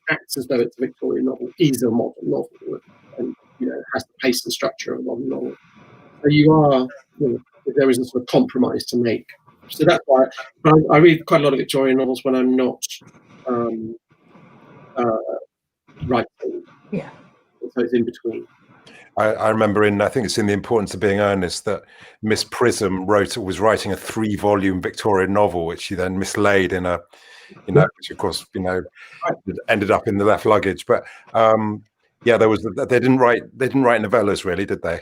acts as though it's a Victorian novel, is a modern novel, and has the pace and structure of a modern novel. So you are, there is a sort of compromise to make. So that's why I read quite a lot of Victorian novels when I'm not writing. Yeah. So it's in between. I remember I think it's in The Importance of Being Earnest that Miss Prism was writing a 3-volume Victorian novel, which she then mislaid in a, which of course, ended up in the left luggage. But they didn't write novellas, really, did they?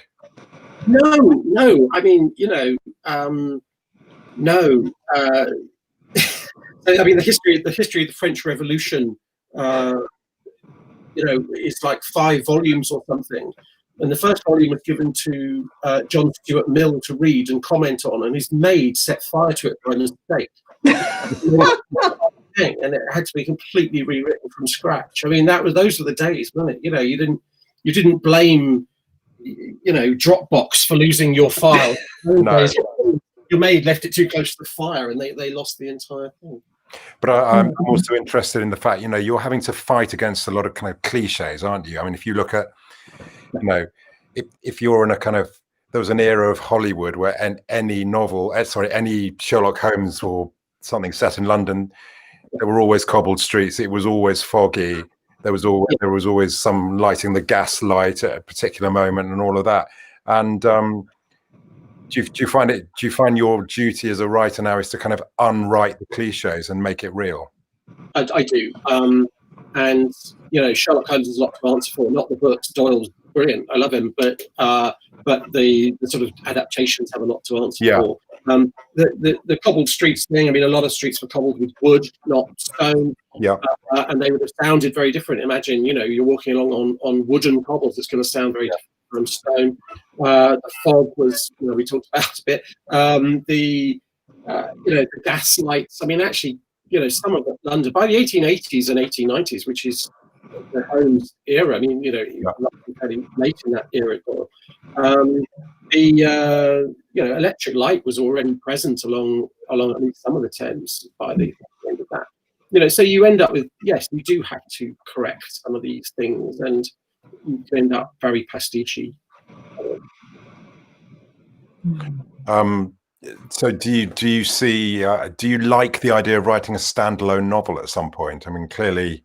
No. I mean, no. I mean, the history of the French Revolution, is like 5 volumes or something. And the first volume was given to John Stuart Mill to read and comment on, and his maid set fire to it by mistake. And it had to be completely rewritten from scratch. I mean, those were the days, wasn't it? You didn't blame Dropbox for losing your file. No. Your maid left it too close to the fire, and they lost the entire thing. But I'm also interested in the fact, you're having to fight against a lot of kind of cliches, aren't you? I mean, if you look at, if you're in a kind of, there was an era of Hollywood where any Sherlock Holmes or something set in London, there were always cobbled streets. It was always foggy. There was always some lighting the gas light at a particular moment and all of that. And do you find your duty as a writer now is to kind of unwrite the cliches and make it real? I do. And Sherlock Holmes has a lot to answer for, not the books. Doyle's brilliant. I love him, but the sort of adaptations have a lot to answer for. The cobbled streets thing. I mean, a lot of streets were cobbled with wood, not stone. Yeah. And they would have sounded very different. Imagine, you're walking along on wooden cobbles. It's going to sound very different from stone. The fog was, we talked about a bit. The gas lights. I mean, actually, some of London by the 1880s and 1890s, which is the Holmes era. I mean, fairly late in that era. The electric light was already present along at least some of the Thames by the end of that. So you end up with, yes, you do have to correct some of these things, and you end up very pastiche. So do you see? Do you like the idea of writing a standalone novel at some point? I mean, clearly,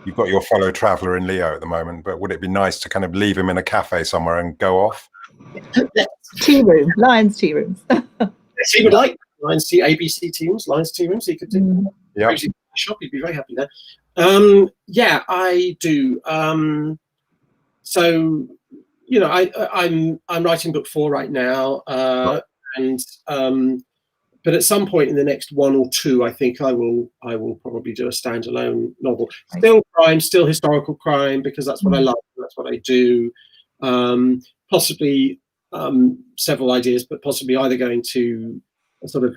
you've got your fellow traveller in Leo at the moment, but would it be nice to kind of leave him in a cafe somewhere and go off? Tea room, Lions tea rooms. Yes, he would like Lions tea, ABC tea rooms, Lions tea rooms. He could do. Yeah, shop. He'd be very happy there. Yeah, I do. So I'm writing book 4 right now, and but at some point in the next 1 or 2, I think I will probably do a standalone novel. Still crime, still historical crime, because that's what I love. That's what I do. Possibly several ideas, but possibly either going to a sort of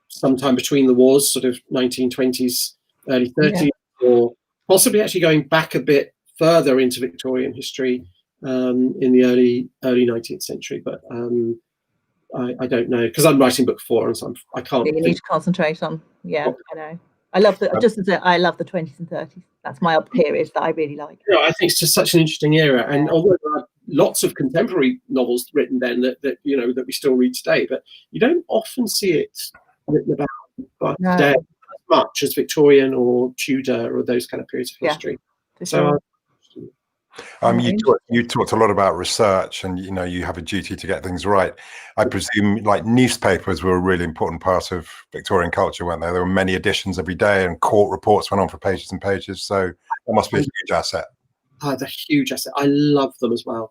sometime between the wars, sort of 1920s, early 30s, or possibly actually going back a bit further into Victorian history in the early 19th century. But I don't know, because I'm writing book 4, and so I can't. You need to concentrate on. I know. I love I love the 20s and 30s. That's my period that I really like. I think it's just such an interesting era, and although there are lots of contemporary novels written then that we still read today, but you don't often see it written about today as much as Victorian or Tudor or those kind of periods of history. So. You talked a lot about research, and you have a duty to get things right. I presume, like, newspapers were a really important part of Victorian culture, weren't they? There were many editions every day, and court reports went on for pages and pages. So that must be a huge asset. They're a huge asset. I love them as well.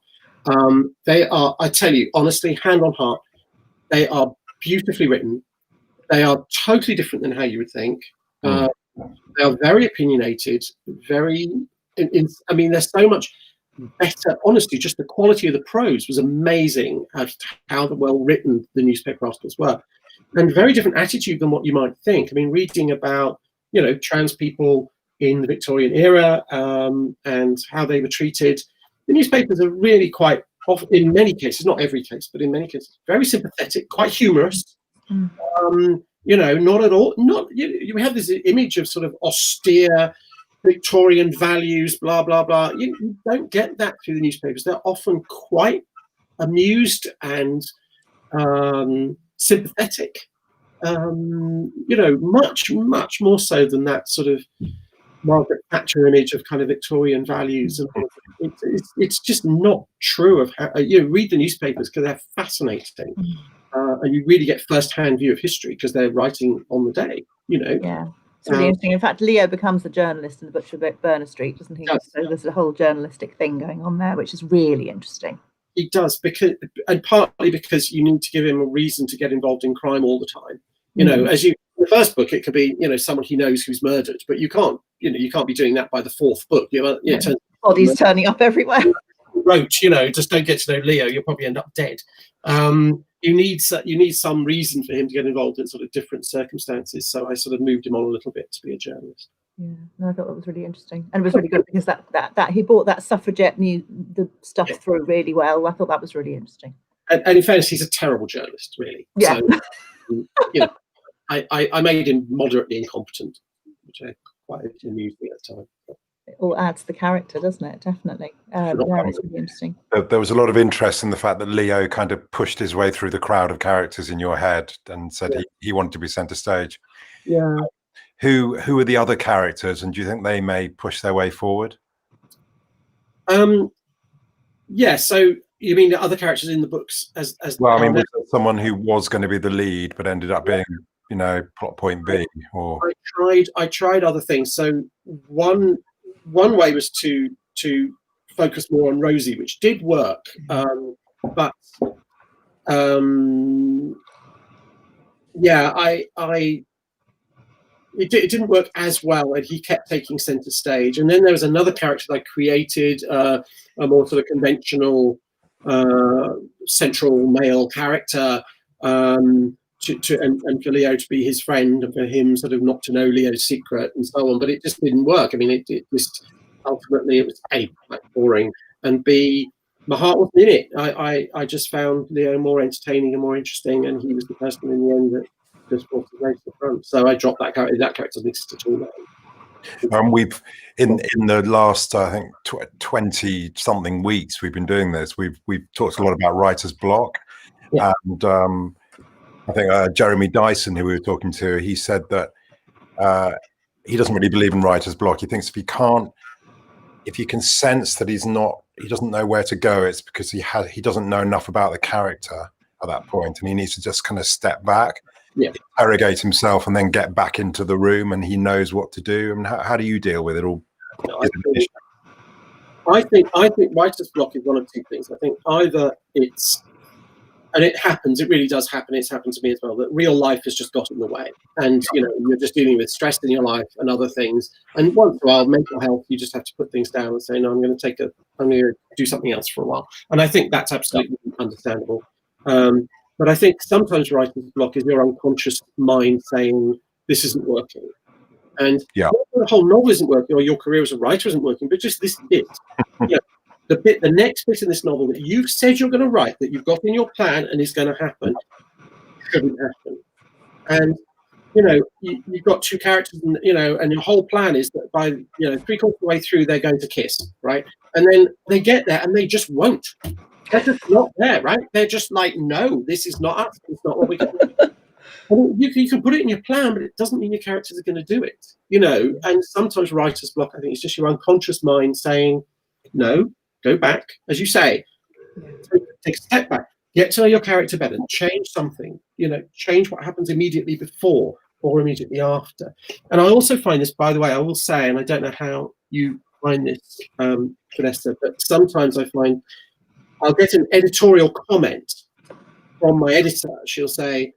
They are, I tell you honestly, hand on heart, they are beautifully written. They are totally different than how you would think. They are very opinionated, I mean, there's so much better. Honestly, just the quality of the prose was amazing as to how well written the newspaper articles were, and very different attitude than what you might think. I mean, reading about trans people in the Victorian era and how they were treated, the newspapers are really quite, in many cases, not every case, but in many cases, very sympathetic, quite humorous. Not at all. You have this image of sort of austere Victorian values, blah blah blah. You don't get that through the newspapers. They're often quite amused and sympathetic. Much more so than that sort of Margaret Thatcher image of kind of Victorian values. And it's just not true of how read the newspapers, because they're fascinating, and you really get first-hand view of history because they're writing on the day. Yeah. It's really interesting. In fact, Leo becomes a journalist in the Butcher of Berner Street, doesn't he? So there's a whole journalistic thing going on there, which is really interesting. He does, and partly because you need to give him a reason to get involved in crime all the time. As in the first book, it could be someone he knows who's murdered, but you can't be doing that by the 4th book. Bodies turning up everywhere. Roach, just don't get to know Leo, you'll probably end up dead. You need some reason for him to get involved in sort of different circumstances. So I sort of moved him on a little bit to be a journalist. Yeah, no, I thought that was really interesting, and it was really good because that he brought that suffragette the stuff through really well. I thought that was really interesting. And in fairness, he's a terrible journalist, really. Yeah. So, I made him moderately incompetent, which I quite amused me at the time. It all adds to the character, doesn't it? Definitely. Yeah, it's really interesting. There was a lot of interest in the fact that Leo kind of pushed his way through the crowd of characters in your head and said he wanted to be centre stage. Yeah. Who are the other characters, and do you think they may push their way forward? Yeah. So you mean the other characters in the books as well? I mean, was there someone who was going to be the lead but ended up being, plot point B? Or I tried other things. So one way was to focus more on Rosie, which did work, but yeah, it didn't work as well, and he kept taking center stage. And then there was another character that I created, a more sort of conventional central male character, and for Leo to be his friend, and for him sort of not to know Leo's secret and so on. But it just didn't work. I mean, it just ultimately it was A, quite boring, and B, my heart wasn't in it. I just found Leo more entertaining and more interesting, and he was the person in the end that just brought it right to the front. So I dropped that character. That character doesn't exist at all now. We've in the last I think 20 something weeks we've been doing this. We've talked a lot about writer's block, and I think Jeremy Dyson, who we were talking to, he said that he doesn't really believe in writer's block. He thinks if you can sense that he doesn't know where to go, it's because he doesn't know enough about the character at that point, and he needs to just kind of step back, interrogate himself, and then get back into the room, and he knows what to do. And how do you deal with it all? I think writer's block is one of two things. I think either it's, and it happens, it really does happen, it's happened to me as well, that real life has just got in the way, and you're just dealing with stress in your life and other things, and once in a while mental health, you just have to put things down and say, no, I'm going to do something else for a while. And I think that's absolutely understandable. But I think sometimes writer's block is your unconscious mind saying this isn't working, and the whole novel isn't working, or your career as a writer isn't working, but just this bit. The next bit in this novel that you've said you're going to write, that you've got in your plan and is going to happen, shouldn't happen. And you've got two characters, and and your whole plan is that by 3/4 of the way through they're going to kiss, right? And then they get there and they just won't. They're just not there, right? They're just like, no, this is not us. It's not what we can do. And you can put it in your plan, but it doesn't mean your characters are going to do it. And sometimes writer's block, I think, is just your unconscious mind saying, no. Go back, as you say, take a step back, get to know your character better, change something, change what happens immediately before or immediately after. And I also find this, by the way, I will say, and I don't know how you find this, Vanessa, but sometimes I find I'll get an editorial comment from my editor. She'll say,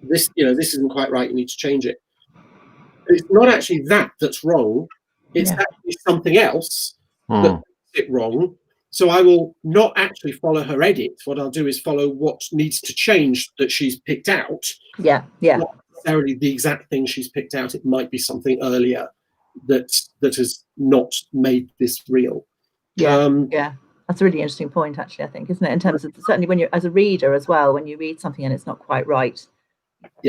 this isn't quite right, you need to change it. But it's not actually that's wrong, it's actually something else that it wrong. So I will not actually follow her edit. What I'll do is follow what needs to change that she's picked out. Not necessarily the exact thing she's picked out. It might be something earlier that has not made this real. That's a really interesting point, actually, I think, isn't it? In terms of, certainly when you're as a reader as well, when you read something and it's not quite right.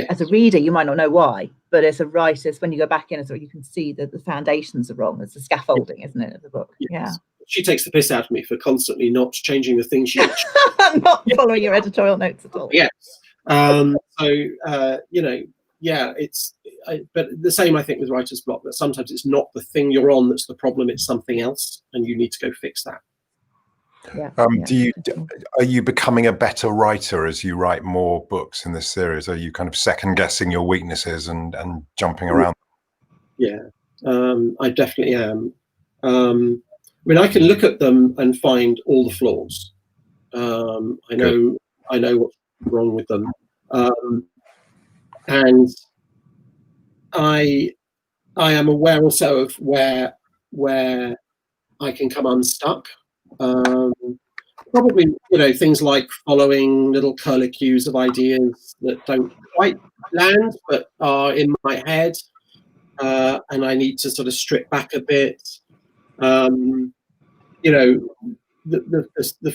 As a reader, you might not know why, but as a writer, when you go back in, you can see that the foundations are wrong. It's the scaffolding, isn't it, of the book? She takes the piss out of me for constantly not changing the things she not following your editorial notes at all. But the same, I think, with writer's block, that sometimes it's not the thing you're on that's the problem, it's something else, and you need to go fix that. Are you becoming a better writer as you write more books in this series? Are you kind of second guessing your weaknesses and jumping around? I definitely am. I mean, I can look at them and find all the flaws. I know what's wrong with them, and I am aware also of where I can come unstuck. Probably, things like following little curlicues of ideas that don't quite land but are in my head, and I need to sort of strip back a bit. The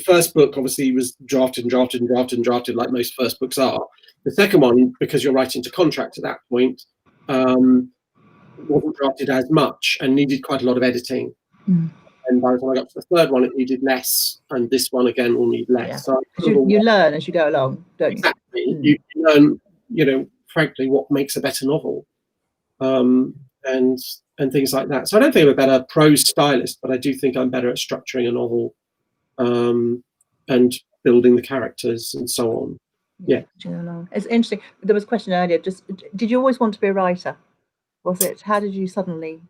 first book obviously was drafted like most first books are. The second one, because you're writing to contract at that point, wasn't drafted as much and needed quite a lot of editing. And by the time I got to the third one, it needed less, and this one again will need less. So you learn as you go along, don't you? Exactly. You learn, frankly, what makes a better novel, and things like that. So I don't think I'm a better prose stylist, but I do think I'm better at structuring a novel, and building the characters and so on. It's interesting. There was a question earlier. Just, did you always want to be a writer? Was it? How did you suddenly?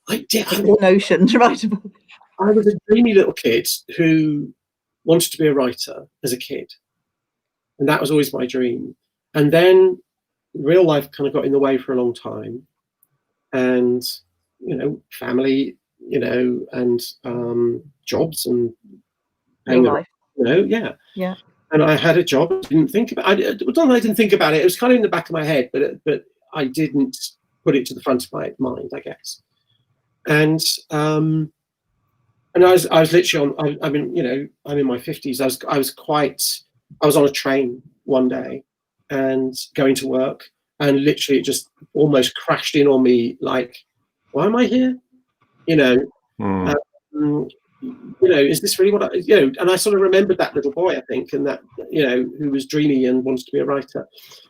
I did. The notion to write a book. I was a dreamy little kid who wanted to be a writer as a kid. And that was always my dream. And then real life kind of got in the way for a long time. And, family, and jobs and Life. Yeah. And I had a job. I didn't think about it. Not that I didn't think about it. It was kind of in the back of my head, but I didn't put it to the front of my mind, I guess. And I was literally on. I'm in my 50s. I was on a train one day and going to work, and literally it just almost crashed in on me. Like, why am I here? Is this really what I, and I sort of remembered that little boy, I think, and that, who was dreamy and wanted to be a writer.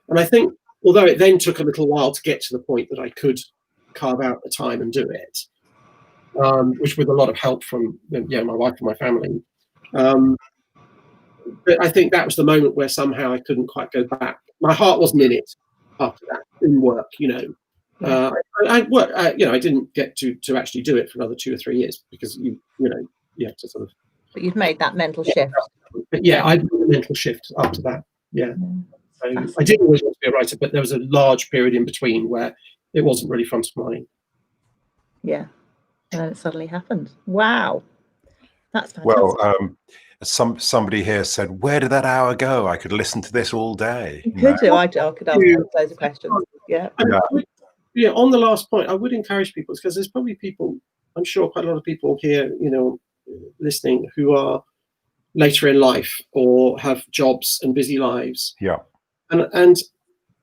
And I think, although it then took a little while to get to the point that I could carve out the time and do it, which with a lot of help from, my wife and my family. But I think that was the moment where somehow I couldn't quite go back. My heart wasn't in it after that, in work, I didn't get to actually do it for another 2 or 3 years because you have to sort of. But you've made that mental shift. But I did a mental shift after that. Yeah. So I did always want to be a writer, but there was a large period in between where it wasn't really front of mind. Yeah. And then it suddenly happened. Wow. That's fantastic. Well, somebody here said, where did that hour go? I could listen to this all day. You could do. I could ask loads of questions. Yeah. On the last point, I would encourage people, because there's probably people, I'm sure quite a lot of people here, listening, who are later in life or have jobs and busy lives. Yeah. And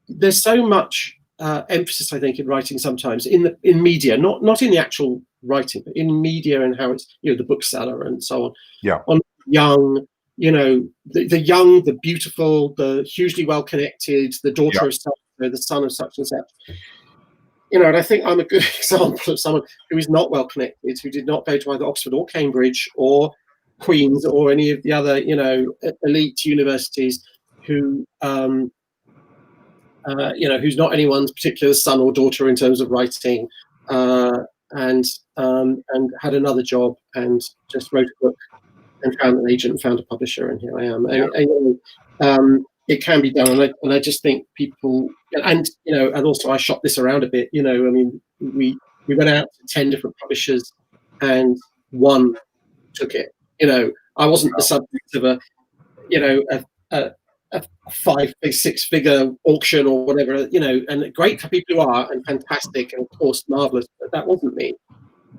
there's so much emphasis, I think, in writing sometimes in media, not in the actual writing, but in media and how it's, the bookseller and so on. Yeah. On young, the young, the beautiful, the hugely well-connected, the daughter of such, the son of such and such. And I think I'm a good example of someone who is not well-connected, who did not go to either Oxford or Cambridge or Queen's or any of the other, elite universities, who, who's not anyone's particular son or daughter in terms of writing, and had another job and just wrote a book and found an agent and found a publisher, and here I am. It can be done, and I just think people, and also I shop this around a bit. We went out to 10 different publishers, and one took it. I wasn't the subject of a 5-6-figure auction or whatever. And great for people who are, and fantastic, and of course marvelous. But that wasn't me.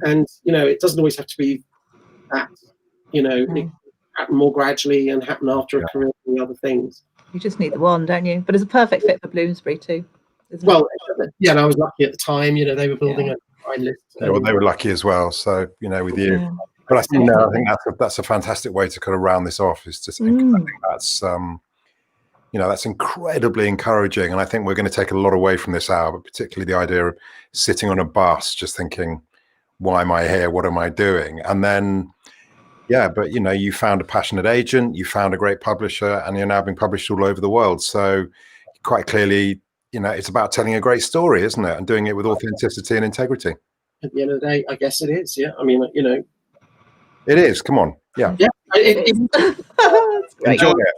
And it doesn't always have to be that. It can happen more gradually and happen after a career and other things. You just need the one, don't you? But it's a perfect fit for Bloomsbury too. Well, and I was lucky at the time. They were building a fine list. Well, they were lucky as well. So with you. Yeah. But I think that's a fantastic way to kind of round this off. Is to think I think that's that's incredibly encouraging, and I think we're going to take a lot away from this hour, but particularly the idea of sitting on a bus, just thinking, why am I here? What am I doing? And then. Yeah, but you found a passionate agent, you found a great publisher, and you're now being published all over the world. So quite clearly, it's about telling a great story, isn't it? And doing it with authenticity and integrity. At the end of the day, I guess it is. Yeah, I mean, it is. Come on. Yeah. Yeah. Enjoy it.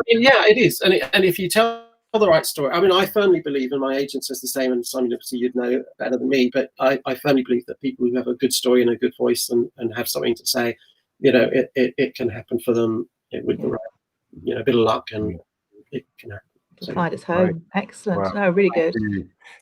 It is. And if you tell the right story, I mean, I firmly believe, and my agent says the same, and Simon, obviously you'd know better than me, but I firmly believe that people who have a good story and a good voice and have something to say, it can happen for them with the right, a bit of luck, and it can happen. So, find its home. Right. Excellent. Well, no, really good.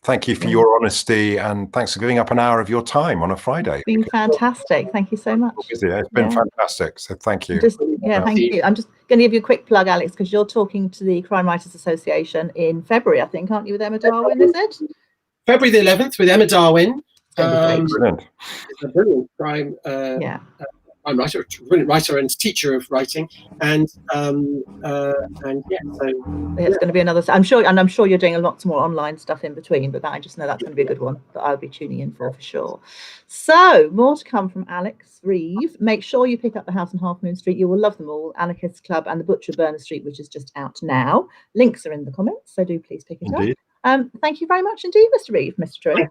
Thank you for your honesty, and thanks for giving up an hour of your time on a Friday. It's been fantastic. Thank you so much. It's been fantastic. So thank you. Thank you. I'm just going to give you a quick plug, Alex, because you're talking to the Crime Writers Association in February, I think, aren't you, with Emma Darwin, is it? February the 11th with Emma Darwin. Brilliant. It's a brilliant crime. I'm a brilliant writer and teacher of writing, and so it's going to be another. I'm sure you're doing a lot more online stuff in between, but I just know that's going to be a good one that I'll be tuning in for sure. So more to come from Alex Reeve. Make sure you pick up The House on Half Moon Street. You will love them all. Anarchists Club and The Butcher of Berner Street, which is just out now. Links are in the comments, so do please pick it up. Thank you very much indeed, Mr. Reeve, Mr. True.